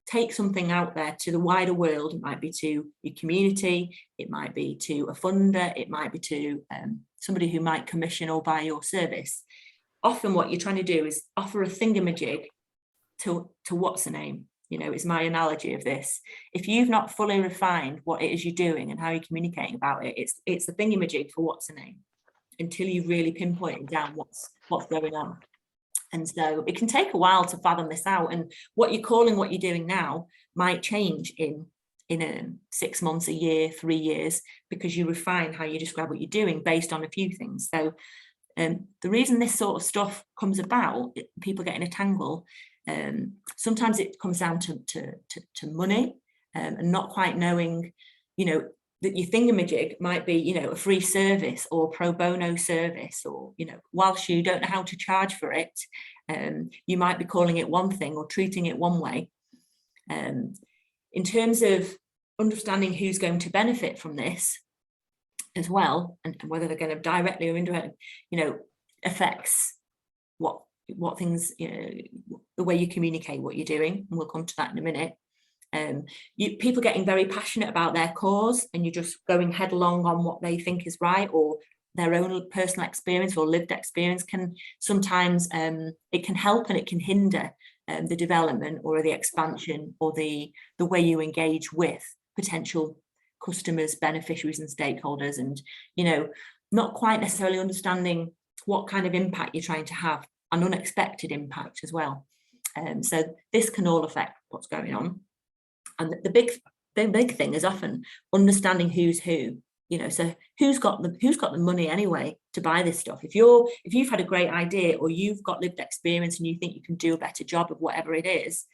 take something out there to the wider world, it might be to your community, it might be to a funder, it might be to somebody who might commission or buy your service. Often what you're trying to do is offer a thingamajig to what's the name, you know, is my analogy of this. If you've not fully refined what it is you're doing and how you're communicating about it, it's a thingamajig for what's the name, until you've really pinpointed down what's going on. And so it can take a while to fathom this out, and what you're calling what you're doing now might change in 6 months, a year, 3 years, because you refine how you describe what you're doing based on a few things. So the reason this sort of stuff comes about, people get in a tangle, sometimes it comes down to money, and not quite knowing, you know, that your thingamajig might be, you know, a free service or pro bono service, or, you know, whilst you don't know how to charge for it, you might be calling it one thing or treating it one way. In terms of understanding who's going to benefit from this as well, and whether they're going to directly or indirectly, you know, affects what things, you know, the way you communicate what you're doing, and we'll come to that in a minute. People getting very passionate about their cause, and you're just going headlong on what they think is right, or their own personal experience or lived experience can sometimes it can help and it can hinder the development or the expansion or the way you engage with potential customers, beneficiaries and stakeholders, and, you know, not quite necessarily understanding what kind of impact you're trying to have, an unexpected impact as well. So this can all affect what's going on. And the big thing is often understanding who's who, you know, so who's got the money anyway to buy this stuff. If you've had a great idea, or you've got lived experience and you think you can do a better job of whatever it is,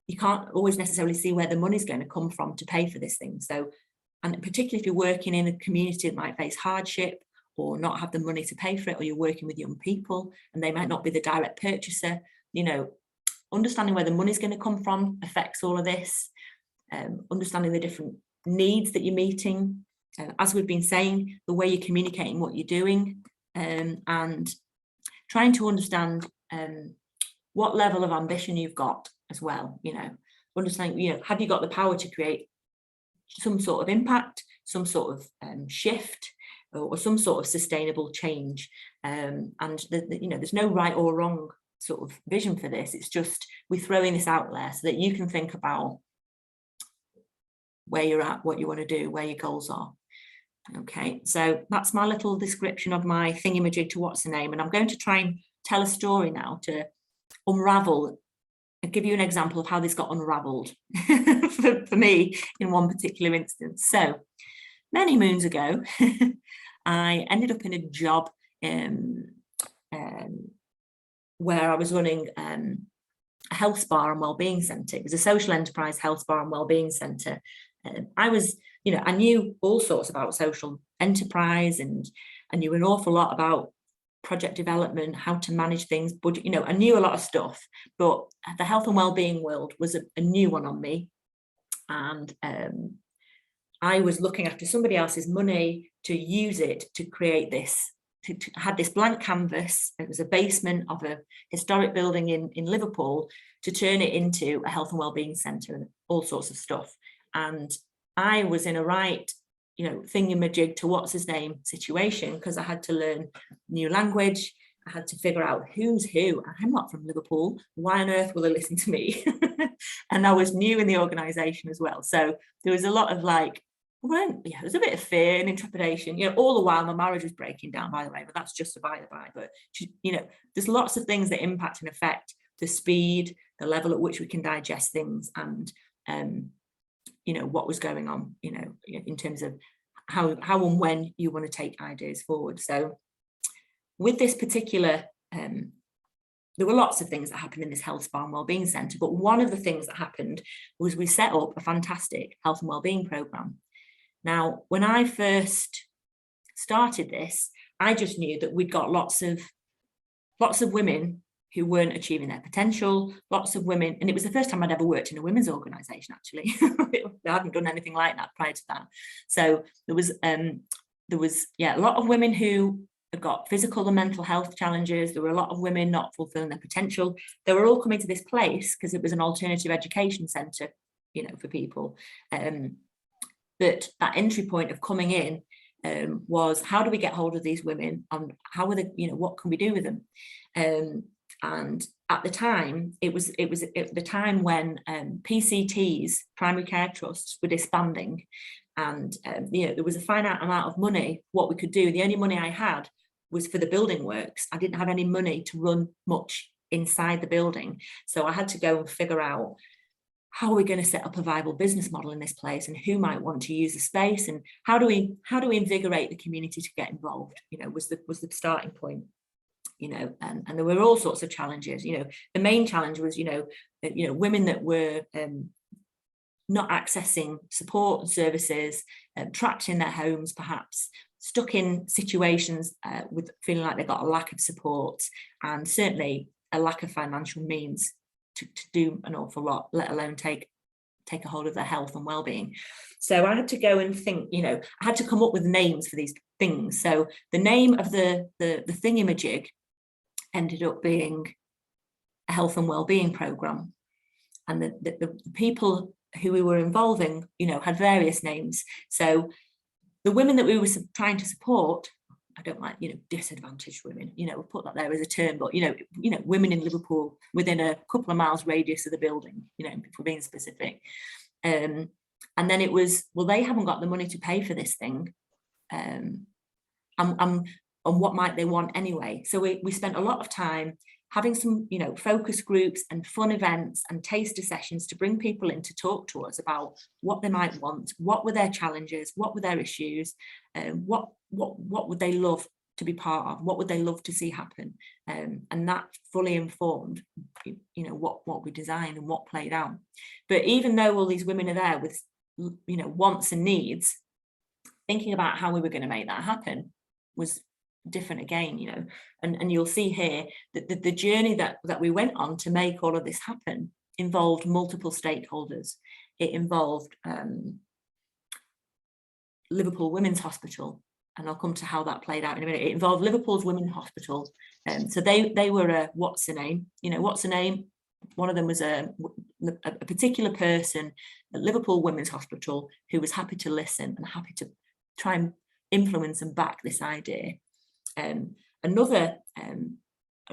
you can't always necessarily see where the money's going to come from to pay for this thing. So, and particularly if you're working in a community that might face hardship or not have the money to pay for it, or you're working with young people and they might not be the direct purchaser, you know, understanding where the money's going to come from affects all of this. Understanding the different needs that you're meeting, as we've been saying, the way you're communicating what you're doing, and trying to understand what level of ambition you've got as well. You know, understanding, you know, have you got the power to create some sort of impact, some sort of shift, or some sort of sustainable change, and you know, there's no right or wrong sort of vision for this. It's just we're throwing this out there so that you can think about where you're at, what you want to do, where your goals are. Okay, so that's my little description of my thingamajig to what's the name, and I'm going to try and tell a story now to unravel and give you an example of how this got unraveled for me in one particular instance. So many moons ago, I ended up in a job where I was running a health spa and wellbeing centre. It was a social enterprise health spa and wellbeing centre. I was, you know, I knew all sorts about social enterprise, and I knew an awful lot about project development, how to manage things, budget, you know, I knew a lot of stuff, but the health and wellbeing world was a new one on me. And I was looking after somebody else's money to use it to create this, to had this blank canvas. It was a basement of a historic building in Liverpool, to turn it into a health and wellbeing centre and all sorts of stuff. And I was in a right, you know, thingamajig to what's his name situation, because I had to learn new language. I had to figure out who's who. I'm not from Liverpool. Why on earth will they listen to me? And I was new in the organisation as well. So there was a lot of like, yeah, there's a bit of fear and intrepidation, you know, all the while my marriage was breaking down, by the way, but that's just a by the by. But, you know, there's lots of things that impact and affect the speed, the level at which we can digest things, and, you know, what was going on, you know, in terms of how and when you want to take ideas forward. So with this particular, there were lots of things that happened in this health, spa and wellbeing centre, but one of the things that happened was we set up a fantastic health and wellbeing programme. Now, when I first started this, I just knew that we'd got lots of women who weren't achieving their potential, lots of women, and it was the first time I'd ever worked in a women's organisation, actually. I hadn't done anything like that prior to that. So there was a lot of women who had got physical and mental health challenges. There were a lot of women not fulfilling their potential. They were all coming to this place because it was an alternative education centre, you know, for people. That entry point of coming in was, how do we get hold of these women, and how are they, you know, what can we do with them? And at the time, it was at the time when PCTs, primary care trusts, were disbanding, and you know, there was a finite amount of money what we could do. The only money I had was for the building works. I didn't have any money to run much inside the building, so I had to go and figure out, how are we going to set up a viable business model in this place, and who might want to use the space, and how do we invigorate the community to get involved, you know, was the starting point, you know. And there were all sorts of challenges. You know, the main challenge was, you know, women that were not accessing support and services, trapped in their homes, perhaps stuck in situations with feeling like they got a lack of support, and certainly a lack of financial means to do an awful lot, let alone take a hold of their health and well-being. So I had to go and think, you know, I had to come up with names for these things. So the name of the thingamajig ended up being a health and well-being programme, and the people who we were involving, you know, had various names. So the women that we were trying to support, I don't like, you know, disadvantaged women, you know, we'll put that there as a term, but, you know, women in Liverpool within a couple of miles radius of the building, you know, if we're being specific. And then it was, well, they haven't got the money to pay for this thing. And what might they want anyway? So we spent a lot of time having some, you know, focus groups and fun events and taster sessions to bring people in to talk to us about what they might want, what were their challenges, what were their issues, what would they love to be part of, what would they love to see happen, and that fully informed, you know, what we designed and what played out. But even though all these women are there with, you know, wants and needs, thinking about how we were going to make that happen was different again, you know. And you'll see here that the journey that we went on to make all of this happen involved multiple stakeholders. It involved Liverpool Women's Hospital, and I'll come to how that played out in a minute. It involved Liverpool's Women's Hospital, so they were a what's the name, you know, what's the name. One of them was a particular person at Liverpool Women's Hospital who was happy to listen and happy to try and influence and back this idea. Another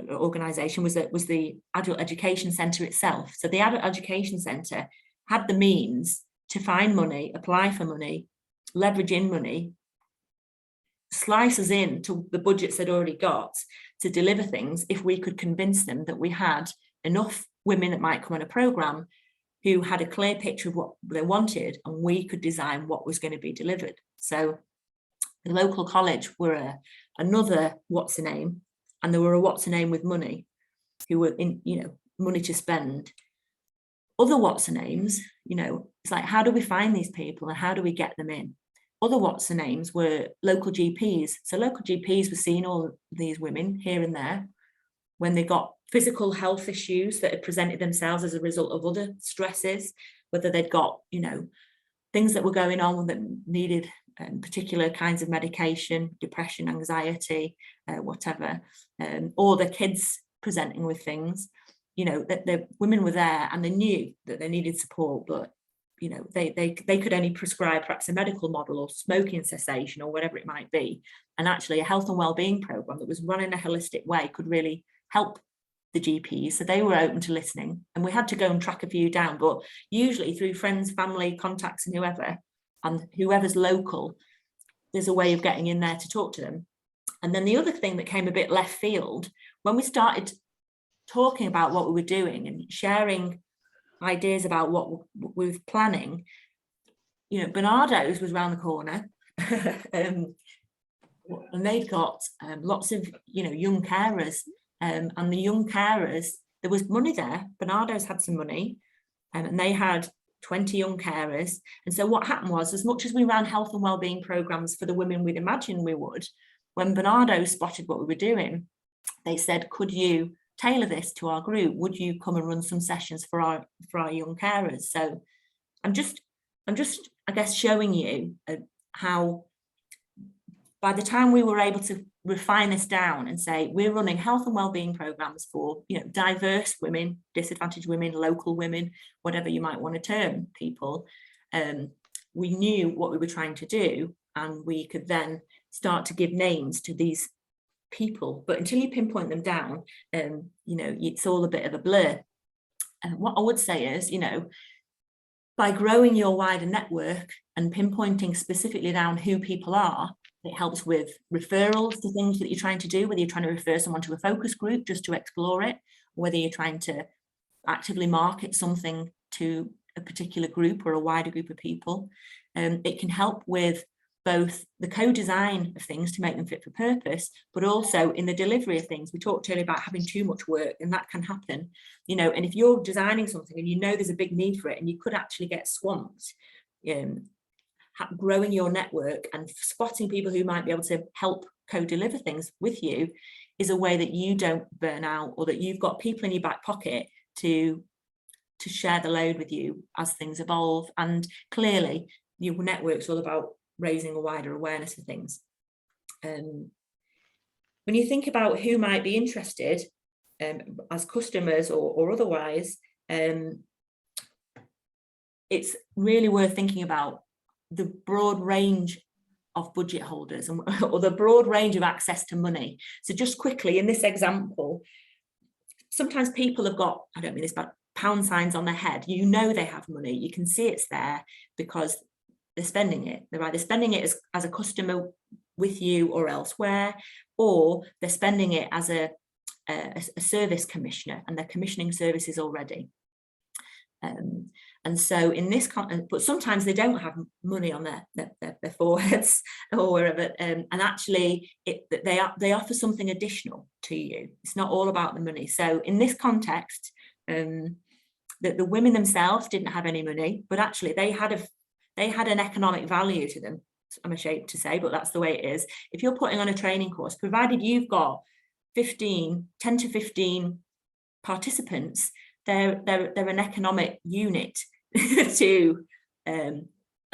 organisation was the Adult Education Centre itself. So the Adult Education Centre had the means to find money, apply for money, leverage in money, slice us into the budgets they'd already got to deliver things if we could convince them that we had enough women that might come on a programme who had a clear picture of what they wanted, and we could design what was going to be delivered. So the local college were another what's the name, and there were a what's the name with money, who were in, you know, money to spend. Other what's the names, you know, it's like, how do we find these people and how do we get them in? Other what's the names were local GPs. So local GPs were seeing all these women here and there when they got physical health issues that had presented themselves as a result of other stresses, whether they'd got, you know, things that were going on that needed particular kinds of medication, depression, anxiety, whatever, or the kids presenting with things, you know, that the women were there and they knew that they needed support, but, you know, they could only prescribe perhaps a medical model or smoking cessation or whatever it might be. And actually a health and wellbeing programme that was run in a holistic way could really help the GPs. So they were open to listening, and we had to go and track a few down, but usually through friends, family, contacts and whoever, and whoever's local, there's a way of getting in there to talk to them. And then the other thing that came a bit left field, when we started talking about what we were doing and sharing ideas about what we were planning, you know, Bernardo's was around the corner. And they'd got lots of, you know, young carers, and the young carers, there was money there. Bernardo's had some money, and they had 20 young carers. And so what happened was, as much as we ran health and wellbeing programs for the women we'd imagined we would, when Bernardo spotted what we were doing, they said, could you tailor this to our group? Would you come and run some sessions for our young carers? So I'm just I guess showing you how by the time we were able to refine this down and say we're running health and wellbeing programs for, you know, diverse women, disadvantaged women, local women, whatever you might want to term people, we knew what we were trying to do, and we could then start to give names to these people. But until you pinpoint them down, you know, it's all a bit of a blur. And what I would say is, you know, by growing your wider network and pinpointing specifically down who people are, it helps with referrals to things that you're trying to do, whether you're trying to refer someone to a focus group just to explore it, or whether you're trying to actively market something to a particular group or a wider group of people. It can help with both the co-design of things to make them fit for purpose, but also in the delivery of things. We talked earlier about having too much work, and that can happen, you know, and if you're designing something and you know there's a big need for it and you could actually get swamped, growing your network and spotting people who might be able to help co-deliver things with you is a way that you don't burn out, or that you've got people in your back pocket to share the load with you as things evolve. And clearly your network's all about raising a wider awareness of things. When you think about who might be interested as customers or otherwise, it's really worth thinking about the broad range of budget holders or the broad range of access to money. So just quickly, in this example, sometimes people have got, I don't mean this, but pound signs on their head. You know they have money, you can see it's there because they're spending it. They're either spending it as a customer with you or elsewhere, or they're spending it as a service commissioner and they're commissioning services already. And so in this context, but sometimes they don't have money on their foreheads or wherever, and actually they offer something additional to you. It's not all about the money. So in this context, the women themselves didn't have any money, but actually they had an economic value to them. I'm ashamed to say, but that's the way it is. If you're putting on a training course, provided you've got 10 to 15 participants, they're an economic unit to a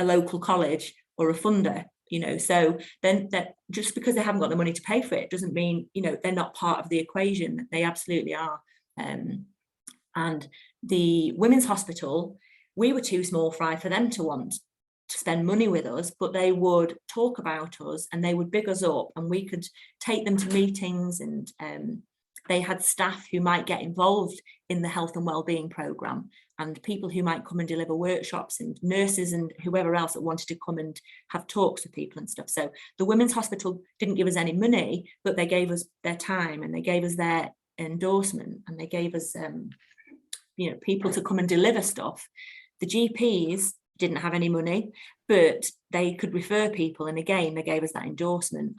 local college or a funder, you know. So then that just because they haven't got the money to pay for it doesn't mean, you know, they're not part of the equation. They absolutely are. And the women's hospital, we were too small fry for them to want to spend money with us, but they would talk about us and they would big us up, and we could take them to meetings, and they had staff who might get involved in the health and wellbeing programme, and people who might come and deliver workshops, and nurses and whoever else that wanted to come and have talks with people and stuff. So the women's hospital didn't give us any money, but they gave us their time and they gave us their endorsement, and they gave us you know, people to come and deliver stuff. The GPs didn't have any money, but they could refer people, and again they gave us that endorsement.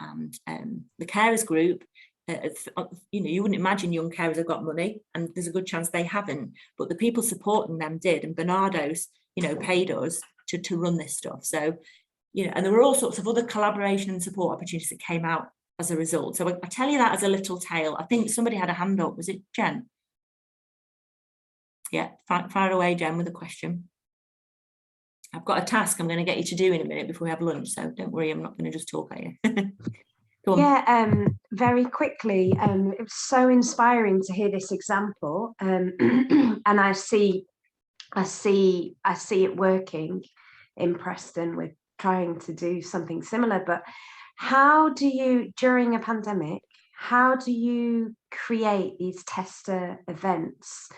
And the carers group, you know, you wouldn't imagine young carers have got money, and there's a good chance they haven't, but the people supporting them did, and Bernardo's, you know, paid us to run this stuff. So, you know, and there were all sorts of other collaboration and support opportunities that came out as a result. So I tell you that as a little tale. I think somebody had a hand up. Was it Jen? Yeah, fire away, Jen, with a question. I've got a task I'm going to get you to do in a minute before we have lunch, so don't worry, I'm not going to just talk at you. Go on. Yeah, very quickly, it was so inspiring to hear this example, and I see it working in Preston with trying to do something similar. But how do you, during a pandemic, how do you create these tester events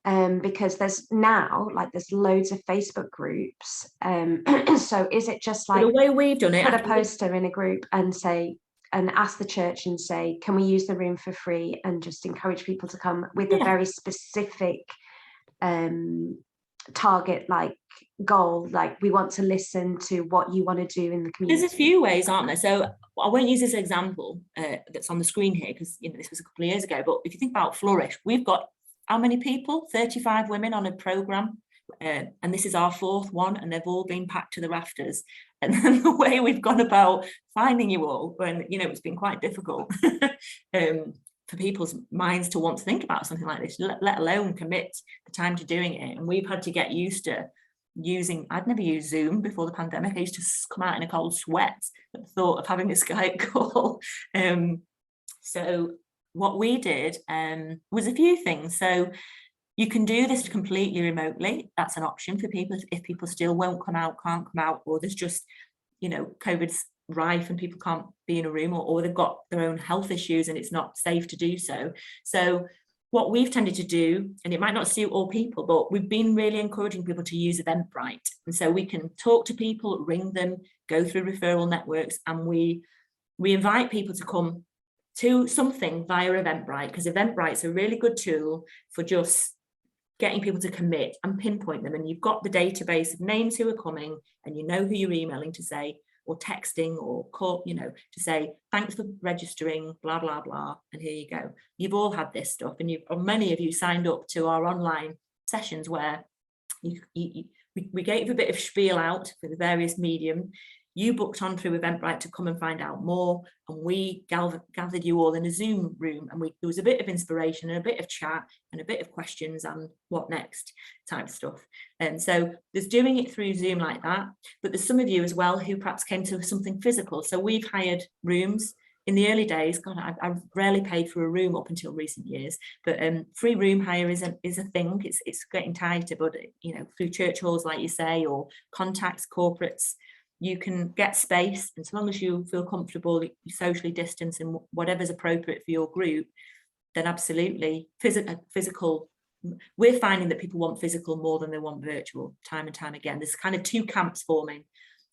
because there's loads of Facebook groups. So is it just like the way we've done it, put a poster in a group and say, and ask the church and say, can we use the room for free, and just encourage people to come with a very specific target, like goal, like we want to listen to what you want to do in the community? There's a few ways, aren't there? So I won't use this example that's on the screen here, because this was a couple of years ago, but if you think about Flourish, we've got how many people? 35 women on a programme, and this is our 4th one, and they've all been packed to the rafters. And then the way we've gone about finding you all, when it's been quite difficult for people's minds to want to think about something like this, let alone commit the time to doing it. And we've had to get used to using, I'd never used Zoom before the pandemic. I used to come out in a cold sweat at the thought of having a Skype call. So what we did was a few things. So you can do this completely remotely. That's an option for people if people still won't come out, can't come out, or there's just, COVID's rife and people can't be in a room, or they've got their own health issues and it's not safe to do so. So what we've tended to do, and it might not suit all people, but we've been really encouraging people to use Eventbrite. And so we can talk to people, ring them, go through referral networks, and we invite people to come to something via Eventbrite, because Eventbrite's a really good tool for just getting people to commit and pinpoint them. And you've got the database of names who are coming, and you know who you're emailing to say, or texting, or call, to say, thanks for registering, blah, blah, blah. And here you go. You've all had this stuff, and many of you signed up to our online sessions where we gave a bit of spiel out for the various medium. You booked on through Eventbrite to come and find out more, and we gathered you all in a Zoom room, and there was a bit of inspiration and a bit of chat and a bit of questions and what next type stuff. And so there's doing it through Zoom like that, but there's some of you as well who perhaps came to something physical. So we've hired rooms. In the early days, God, I've rarely paid for a room up until recent years, but free room hire is a thing. It's getting tighter, but through church halls, like you say, or contacts, corporates, you can get space, and so long as you feel comfortable, you socially distance and whatever's appropriate for your group, then absolutely physical. We're finding that people want physical more than they want virtual, time and time again. There's kind of two camps forming,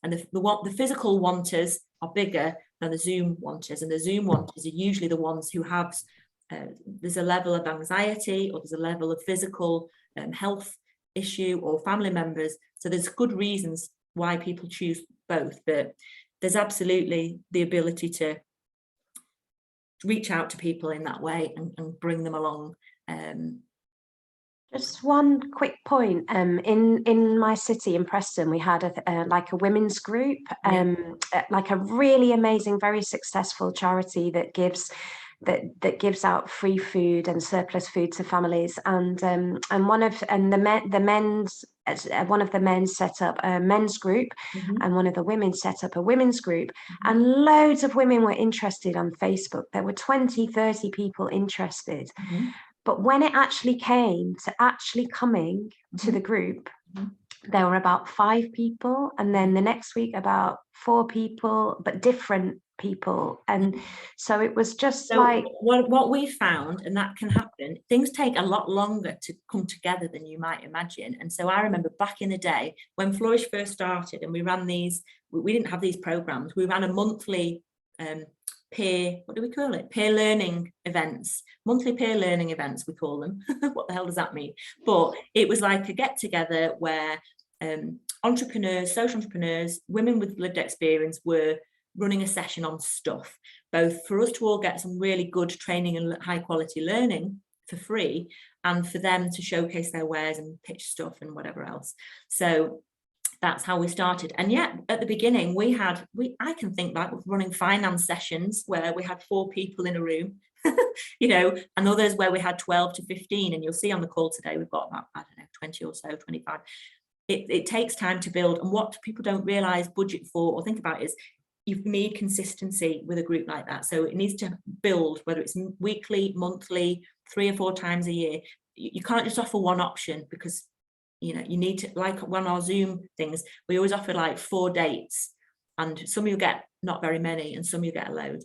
and the physical wanters are bigger than the Zoom wanters, and the Zoom wanters are usually the ones who have there's a level of anxiety, or there's a level of physical health issue, or family members. So there's good reasons why people choose both, but there's absolutely the ability to reach out to people in that way and bring them along. Just one quick point. In my city in Preston, we had a women's group, like a really amazing, very successful charity that gives out free food and surplus food to families, and one of the men set up a men's group, and one of the women set up a women's group, and loads of women were interested on Facebook. There were 20-30 people interested, but when it actually came to actually coming to the group, there were about 5 people, and then the next week about 4 people, but different people. And so it was just what we found, and that can happen, things take a lot longer to come together than you might imagine. And so I remember back in the day when Flourish first started, and we ran these, we didn't have these programs, we ran a monthly peer learning events, monthly peer learning events, we call them. What the hell does that mean? But it was like a get together where entrepreneurs, social entrepreneurs, women with lived experience were running a session on stuff, both for us to all get some really good training and high quality learning for free, and for them to showcase their wares and pitch stuff and whatever else. So that's how we started. And yet at the beginning I can think back of running finance sessions where we had 4 people in a room, and others where we had 12 to 15, and you'll see on the call today we've got about 20 or so, 25. It takes time to build, and what people don't realize budget for or think about is you need consistency with a group like that. So it needs to build, whether it's weekly, monthly, 3 or 4 times a year. You can't just offer one option, because you need to, like one of our Zoom things, we always offer like 4 dates, and some you'll get not very many, and some you get a load.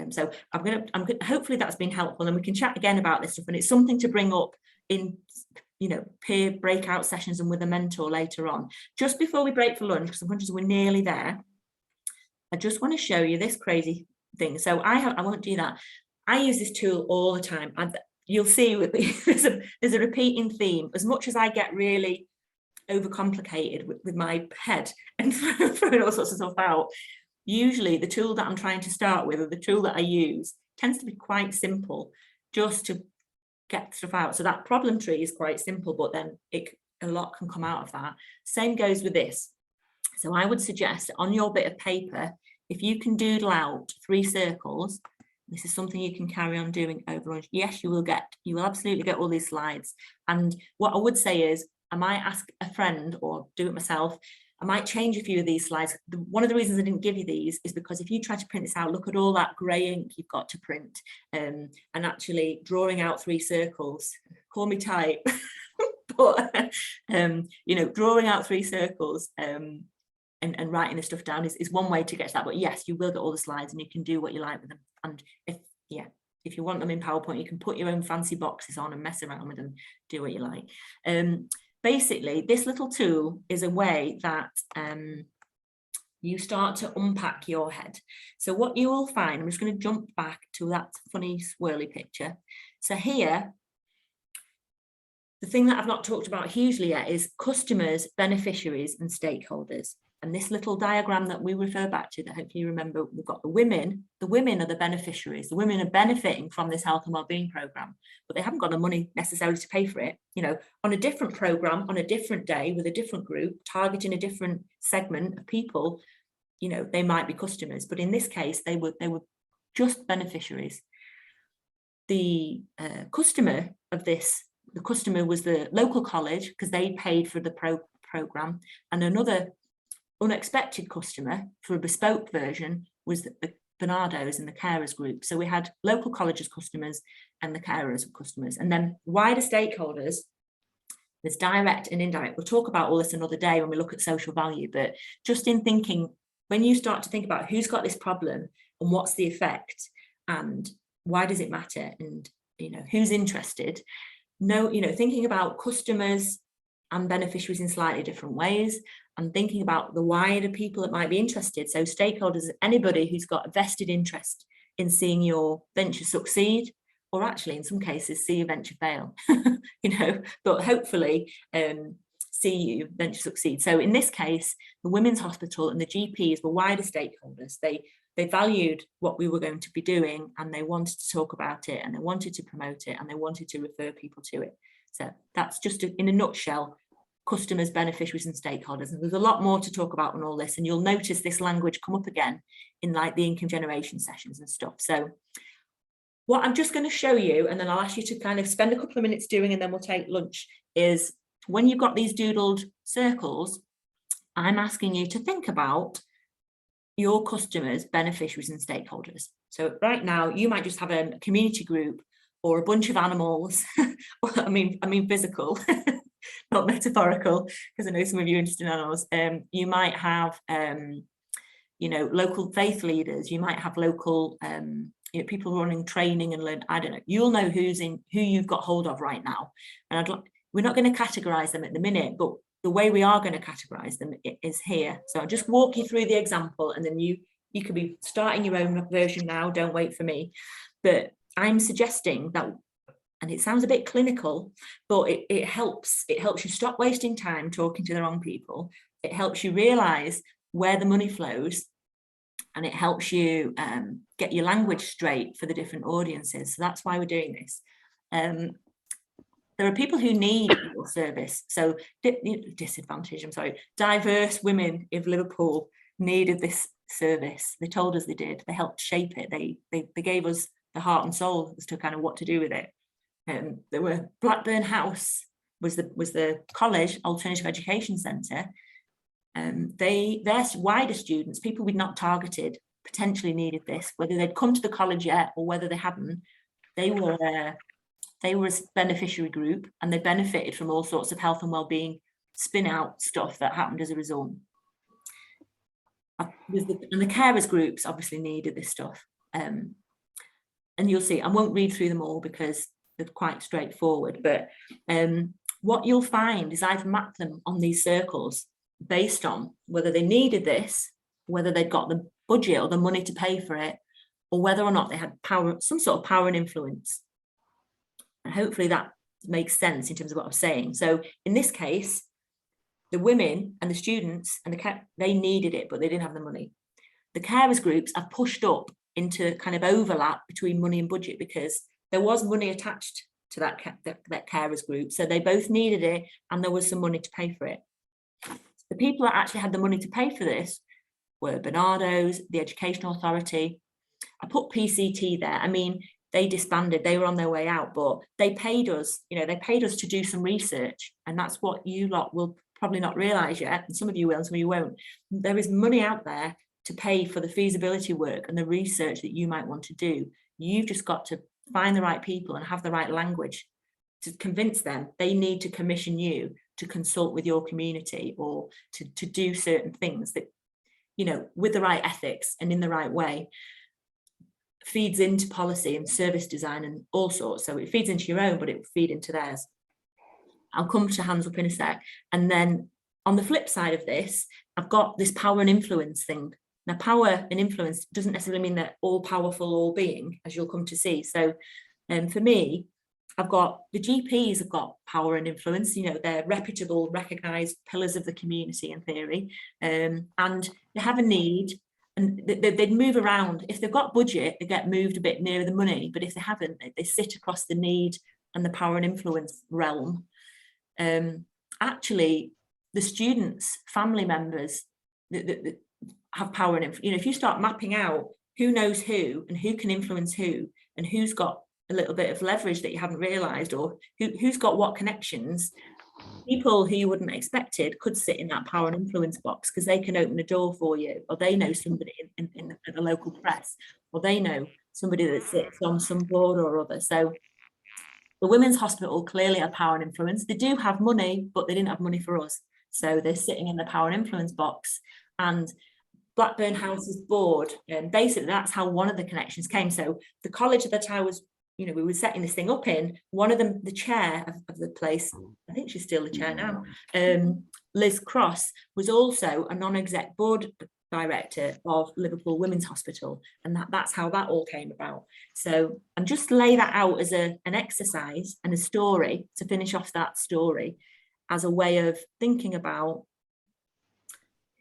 So I'm gonna hopefully that's been helpful, and we can chat again about this stuff, and it's something to bring up in you know, peer breakout sessions and with a mentor later on. Just before we break for lunch, because I'm conscious we're nearly there, I just want to show you this crazy thing. So I won't do that. I use this tool all the time, and you'll see there's a repeating theme. As much as I get really overcomplicated with my head and throwing all sorts of stuff out, usually the tool that I'm trying to start with, or the tool that I use, tends to be quite simple, just to get stuff out. So that problem tree is quite simple, but then a lot can come out of that. Same goes with this. So I would suggest on your bit of paper, if you can doodle out 3 circles, this is something you can carry on doing over lunch. Yes, you will absolutely get all these slides. And what I would say is, I might ask a friend or do it myself. I might change a few of these slides. One of the reasons I didn't give you these is because if you try to print this out, look at all that grey ink you've got to print, and actually drawing out 3 circles, call me tight, but you know, drawing out 3 circles and writing the stuff down is one way to get to that. But yes, you will get all the slides and you can do what you like with them. And if you want them in PowerPoint, you can put your own fancy boxes on and mess around with them, do what you like. Basically, this little tool is a way that you start to unpack your head. So what you will find, I'm just going to jump back to that funny swirly picture. So here, the thing that I've not talked about hugely yet is customers, beneficiaries and stakeholders. And this little diagram that we refer back to, that hopefully you remember, we've got the women are the beneficiaries. The women are benefiting from this health and wellbeing programme, but they haven't got the money necessarily to pay for it. You know, on a different programme, on a different day, with a different group, targeting a different segment of people, you know, they might be customers, but in this case, they were just beneficiaries. The customer of this, the customer was the local college, because they paid for the programme, and another unexpected customer for a bespoke version was the Bernardos and the carers group. So we had local colleges customers and the carers customers, and then wider stakeholders. There's direct and indirect. We'll talk about all this another day when we look at social value, but just in thinking, when you start to think about who's got this problem and what's the effect and why does it matter, and you know, who's interested, thinking about customers and beneficiaries in slightly different ways, and thinking about the wider people that might be interested. So stakeholders, anybody who's got a vested interest in seeing your venture succeed, or actually in some cases see your venture fail, but hopefully see you venture succeed. So in this case, the Women's Hospital and the GPs were wider stakeholders. They valued what we were going to be doing, and they wanted to talk about it, and they wanted to promote it, and they wanted to refer people to it. So that's just in a nutshell, customers, beneficiaries and stakeholders. And there's a lot more to talk about on all this, and you'll notice this language come up again in like the income generation sessions and stuff. So what I'm just going to show you, and then I'll ask you to kind of spend a couple of minutes doing, and then we'll take lunch, is when you've got these doodled circles, I'm asking you to think about your customers, beneficiaries and stakeholders. So right now you might just have a community group or a bunch of animals. I mean physical, not metaphorical, because I know some of you are interested in animals. You might have local faith leaders, you might have local people running training and learn, I don't know, you'll know who you've got hold of right now. And we're not going to categorize them at the minute, but the way we are going to categorize them is here. So I'll just walk you through the example, and then you could be starting your own version now, don't wait for me. But I'm suggesting that, and it sounds a bit clinical, but it helps you stop wasting time talking to the wrong people. It helps you realize where the money flows, and it helps you get your language straight for the different audiences. So that's why we're doing this. There are people who need your service. So diverse women of Liverpool needed this service. They told us they did. They helped shape it. They gave us the heart and soul as to kind of what to do with it. There were Blackburn House was the college alternative education centre. Their wider students, people we'd not targeted, potentially needed this, whether they'd come to the college yet or whether they hadn't. They were a beneficiary group, and they benefited from all sorts of health and wellbeing spin out stuff that happened as a result. And the carers groups obviously needed this stuff. And you'll see, I won't read through them all because they're quite straightforward, but what you'll find is I've mapped them on these circles based on whether they needed this, whether they'd got the budget or the money to pay for it, or whether or not they had power, some sort of power and influence. And hopefully that makes sense in terms of what I'm saying. So in this case, the women and the students and they needed it, but they didn't have the money. The carers groups are pushed up into kind of overlap between money and budget because there was money attached to that carers group. So they both needed it and there was some money to pay for it. The people that actually had the money to pay for this were Barnardo's, the Education Authority. I put PCT there. I mean, they disbanded, they were on their way out, but they paid us, you know, they paid us to do some research. And that's what you lot will probably not realise yet. And some of you will, and some of you won't. There is money out there to pay for the feasibility work and the research that you might want to do. You've just got to find the right people and have the right language to convince them they need to commission you to consult with your community or to do certain things that, you know, with the right ethics and in the right way, feeds into policy and service design and all sorts. So it feeds into your own, but it will feed into theirs. I'll come to hands up in a sec. And then on the flip side of this, I've got this power and influence thing. Now, power and influence doesn't necessarily mean that all powerful, all being, as you'll come to see. So for me, I've got the GPs have got power and influence, you know, they're reputable, recognised pillars of the community in theory, and they have a need and they'd move around. If they've got budget, they get moved a bit nearer the money, but if they haven't, they sit across the need and the power and influence realm. Actually, the students, family members that have power and influence, you know, if you start mapping out who knows who and who can influence who and who's got a little bit of leverage that you haven't realised or who's got what connections, people who you wouldn't expected could sit in that power and influence box because they can open a door for you, or they know somebody in the local press, or they know somebody that sits on some board or other. So the Women's Hospital clearly have power and influence. They do have money, but they didn't have money for us. So they're sitting in the power and influence box. And Blackburn House's board, and basically that's how one of the connections came. So the college that I was, you know, we were setting this thing up in, one of them, the chair of the place, I think she's still the chair now, Liz Cross, was also a non-exec board director of Liverpool Women's Hospital, and that's how that all came about. So, and just lay that out as an exercise and a story to finish off that story as a way of thinking about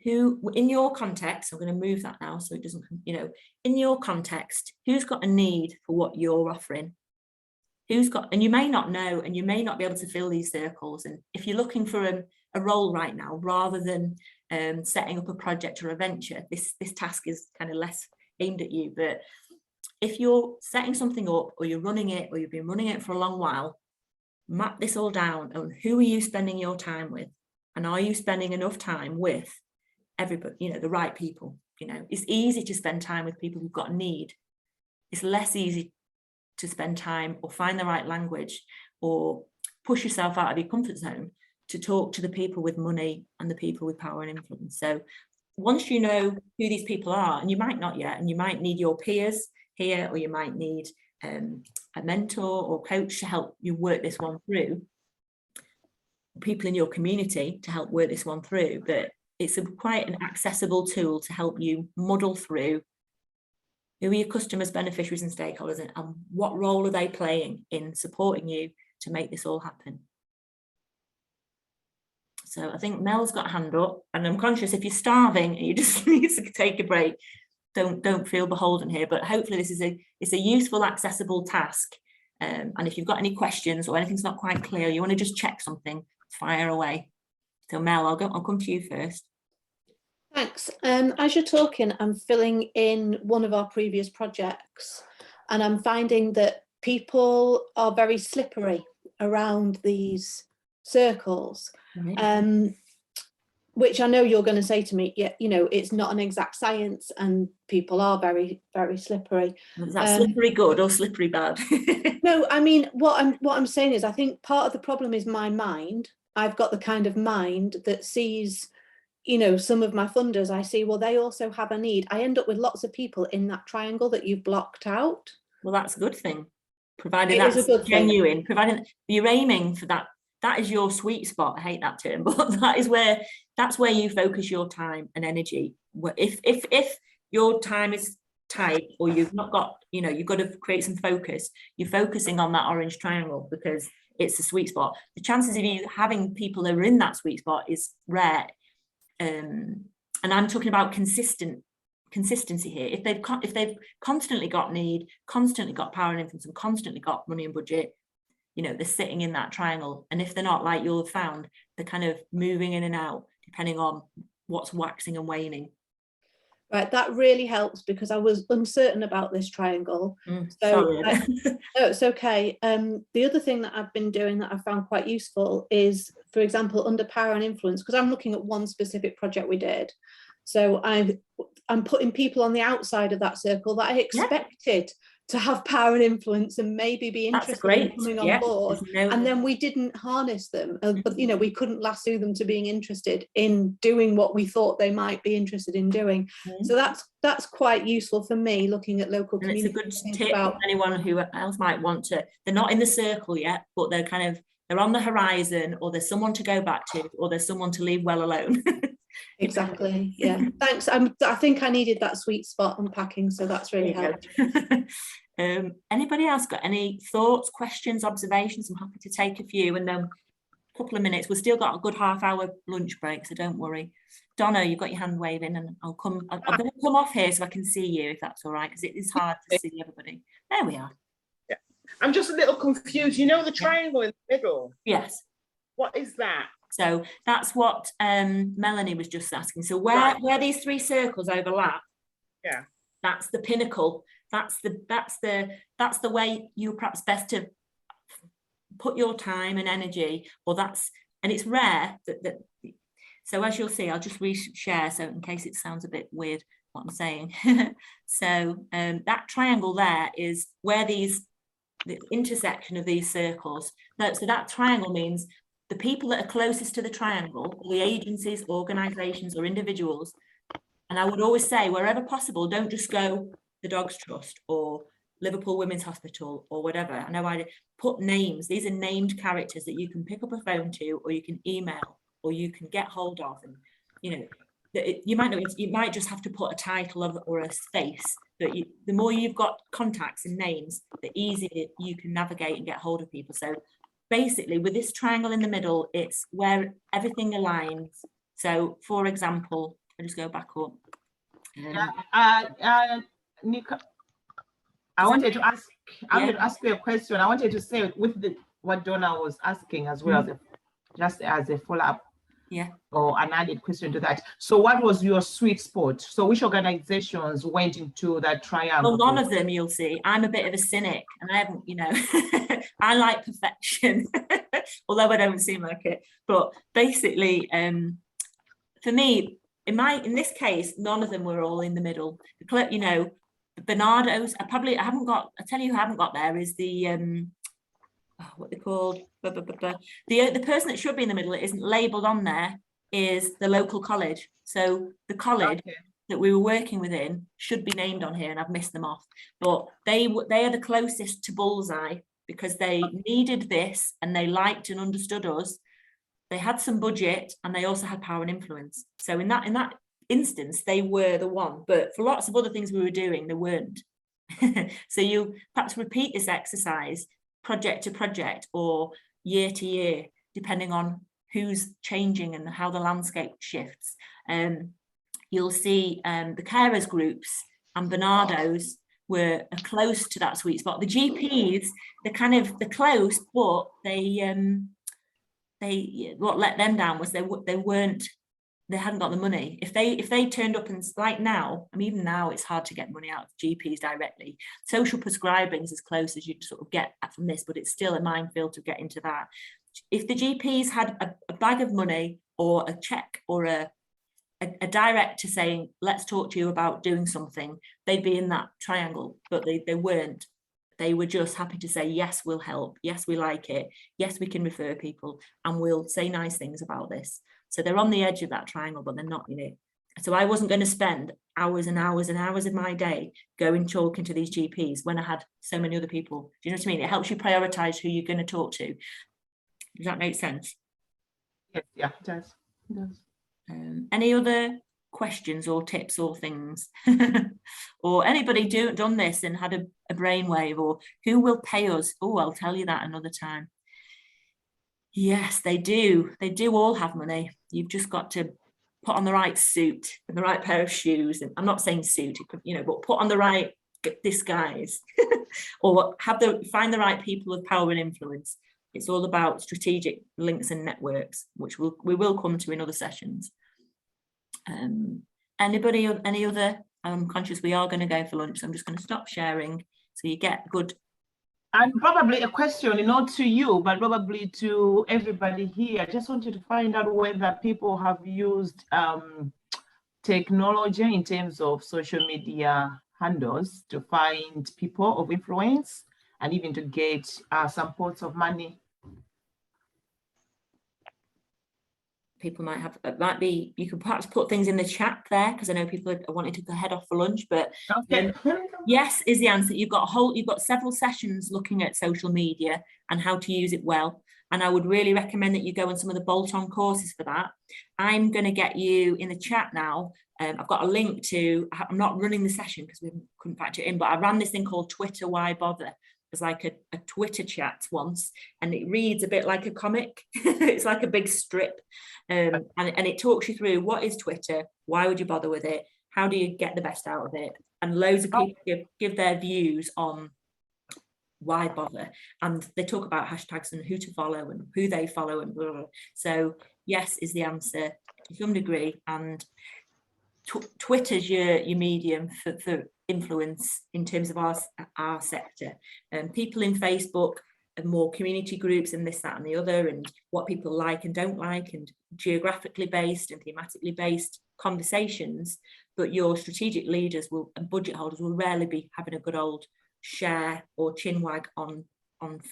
who, in your context, I'm going to move that now so it doesn't, you know, in your context, who's got a need for what you're offering? Who's got, and you may not know, and you may not be able to fill these circles. And if you're looking for a role right now, rather than setting up a project or a venture, this task is kind of less aimed at you. But if you're setting something up, or you're running it, or you've been running it for a long while, map this all down on who are you spending your time with, and are you spending enough time with everybody, you know, the right people. You know, it's easy to spend time with people who've got a need. It's less easy to spend time or find the right language or push yourself out of your comfort zone to talk to the people with money and the people with power and influence. So once you know who these people are, and you might not yet, and you might need your peers here, or you might need a mentor or coach to help you work this one through, people in your community to help work this one through, but it's quite an accessible tool to help you muddle through who are your customers, beneficiaries and stakeholders, and what role are they playing in supporting you to make this all happen. So I think Mel's got a hand up, and I'm conscious if you're starving and you just need to take a break, don't feel beholden here, but hopefully this is it's a useful, accessible task. And if you've got any questions or anything's not quite clear, you want to just check something, fire away. So Mel, I'll come to you first. Thanks. As you're talking, I'm filling in one of our previous projects, and I'm finding that people are very slippery around these circles, right. Which I know you're going to say to me, yeah, you know, it's not an exact science, and people are very, very slippery. Is that slippery good or slippery bad? No, I mean, what I'm saying is, I think part of the problem is my mind. I've got the kind of mind that sees, you know, some of my funders, I see, well, they also have a need. I end up with lots of people in that triangle that you've blocked out. Well, that's a good thing, provided that's genuine, providing you're aiming for that that is your sweet spot. I hate that term, but that's where you focus your time and energy. If your time is tight, or you've not got, you've got to create some focus, you're focusing on that orange triangle because it's the sweet spot. The chances of you having people that are in that sweet spot is rare. And I'm talking about consistency here. If they've constantly got need, constantly got power and influence, and constantly got money and budget, they're sitting in that triangle. And if they're not, like you'll have found, they're kind of moving in and out depending on what's waxing and waning. Right, that really helps, because I was uncertain about this triangle. Sorry. No, it's okay. The other thing that I've been doing that I found quite useful is, for example, under power and influence, because I'm looking at one specific project we did. So I'm putting people on the outside of that circle that I expected to have power and influence and maybe be interested in coming on board, and then we didn't harness them, but we couldn't lasso them to being interested in doing what we thought they might be interested in doing. So that's quite useful for me, looking at local communities. It's a good tip for anyone who else might want to. They're not in the circle yet, but they're on the horizon, or there's someone to go back to, or there's someone to leave well alone. Exactly. Yeah. Thanks. I think I needed that sweet spot unpacking, so that's really helped. Anybody else got any thoughts, questions, observations? I'm happy to take a few, and then a couple of minutes. We've still got a good half-hour lunch break, so don't worry. Donna, you've got your hand waving, and I'm going to come off here so I can see you, if that's all right, because it is hard to see everybody. There we are. Yeah. I'm just a little confused. The triangle in the middle? Yes. What is that? So that's what Melanie was just asking. So where these three circles overlap, that's the pinnacle. That's the way you perhaps best to put your time and energy, and it's rare that so as you'll see, I'll just reshare so in case it sounds a bit weird what I'm saying. So that triangle there is where the intersection of these circles. So that triangle means the people that are closest to the triangle, the agencies, organisations or individuals. And I would always say, wherever possible, don't just go the Dogs Trust or Liverpool Women's Hospital or whatever. I know I put names. These are named characters that you can pick up a phone to, or you can email, or you can get hold of. And you might just have to put a title or a space. But the more you've got contacts and names, the easier you can navigate and get hold of people. So basically, with this triangle in the middle, it's where everything aligns. So, for example, I'll just go back up. Nico, I wanted to ask you a question. I wanted to say with what Donna was asking as well, just as a follow-up, or an added question to that. So what was your sweet spot? So which organizations went into that triangle? Well, none of them, you'll see. I'm a bit of a cynic, and I haven't, I like perfection, although I don't seem like it. But basically, for me, in this case, none of them were all in the middle. The Bernardos. I tell you who I haven't got there is the what they're called. The person that should be in the middle, it isn't labelled on there, is the local college. So the college that we were working within should be named on here, and I've missed them off. But they are the closest to bullseye because they needed this and they liked and understood us. They had some budget and they also had power and influence. So in that instance, they were the one. But for lots of other things we were doing, they weren't. So you perhaps repeat this exercise project to project or year to year, depending on who's changing and how the landscape shifts. You'll see the carers groups and Bernardos were close to that sweet spot. The GPs, they're close, but what let them down was they hadn't got the money. If they turned up and like now, even now it's hard to get money out of GPs directly. Social prescribing is as close as you'd sort of get from this, but it's still a minefield to get into that. If the GPs had a bag of money or a check or a director saying, let's talk to you about doing something, they'd be in that triangle, but they weren't. They were just happy to say, yes, we'll help. Yes, we like it. Yes, we can refer people and we'll say nice things about this. So they're on the edge of that triangle, but they're not in it. So I wasn't going to spend hours and hours and hours of my day going talking to these GPs when I had so many other people. Do you know what I mean? It helps you prioritize who you're going to talk to. Does that make sense? Yes, yeah, it does. It does. Any other questions or tips or things? Or anybody done this and had a brainwave, or who will pay us? Oh, I'll tell you that another time. Yes, they do. They do all have money. You've just got to put on the right suit and the right pair of shoes. And I'm not saying suit, you know, but put on the right disguise or find the right people of power and influence. It's all about strategic links and networks, which we will come to in other sessions. Anybody, any other? I'm conscious we are going to go for lunch, so I'm just going to stop sharing so you get good. And probably a question, not to you, but probably to everybody here. I just wanted to find out whether people have used technology in terms of social media handles to find people of influence and even to get some pots of money. People might have, it might be, you could perhaps put things in the chat there, because I know people are wanting to head off for lunch, but okay. Yes is the answer. You've got several sessions looking at social media and how to use it well. And I would really recommend that you go on some of the bolt-on courses for that. I'm going to get you in the chat now. I've got a link to, I'm not running the session because we couldn't factor it in, but I ran this thing called Twitter, Why Bother? It's like a Twitter chat once, and it reads a bit like a comic. It's like a big strip. And it talks you through what is Twitter, why would you bother with it, how do you get the best out of it, and loads of people give their views on why bother, and they talk about hashtags and who to follow and who they follow and blah, blah, blah. So yes is the answer to some degree, and Twitter's your medium for influence in terms of our sector. People in Facebook and more community groups and this, that and the other, and what people like and don't like, and geographically based and thematically based conversations. But your strategic leaders and budget holders will rarely be having a good old share or chinwag on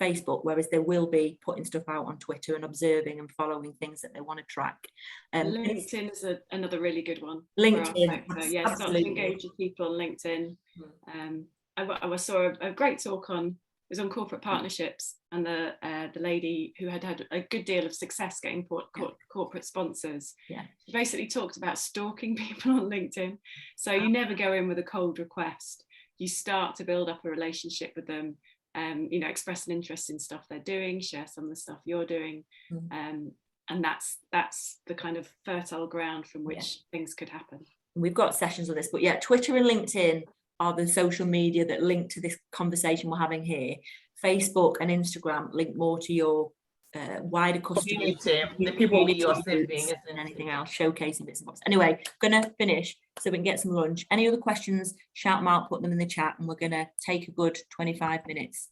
Facebook, whereas they will be putting stuff out on Twitter and observing and following things that they want to track. LinkedIn is another really good one. LinkedIn, yeah, start to engage with people on LinkedIn. I saw a great talk on corporate partnerships, and the lady who had a good deal of success getting corporate sponsors. Yeah, she basically talked about stalking people on LinkedIn. So you never go in with a cold request. You start to build up a relationship with them. Express an interest in stuff they're doing, share some of the stuff you're doing, and that's the kind of fertile ground from which things could happen. We've got sessions on this, but yeah, Twitter and LinkedIn are the social media that link to this conversation we're having here. Facebook and Instagram link more to your wider customers, the people you're serving, and anything else, showcasing bits and bobs. Anyway, gonna finish so we can get some lunch. Any other questions, shout them out, put them in the chat, and we're gonna take a good 25 minutes.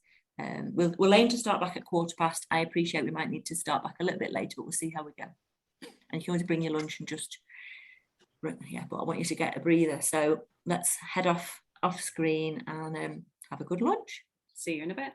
We'll aim to start back at 15:15. I appreciate we might need to start back a little bit later, but we'll see how we go. And if you want to bring your lunch and just, yeah, but I want you to get a breather. So let's head off screen and have a good lunch. See you in a bit.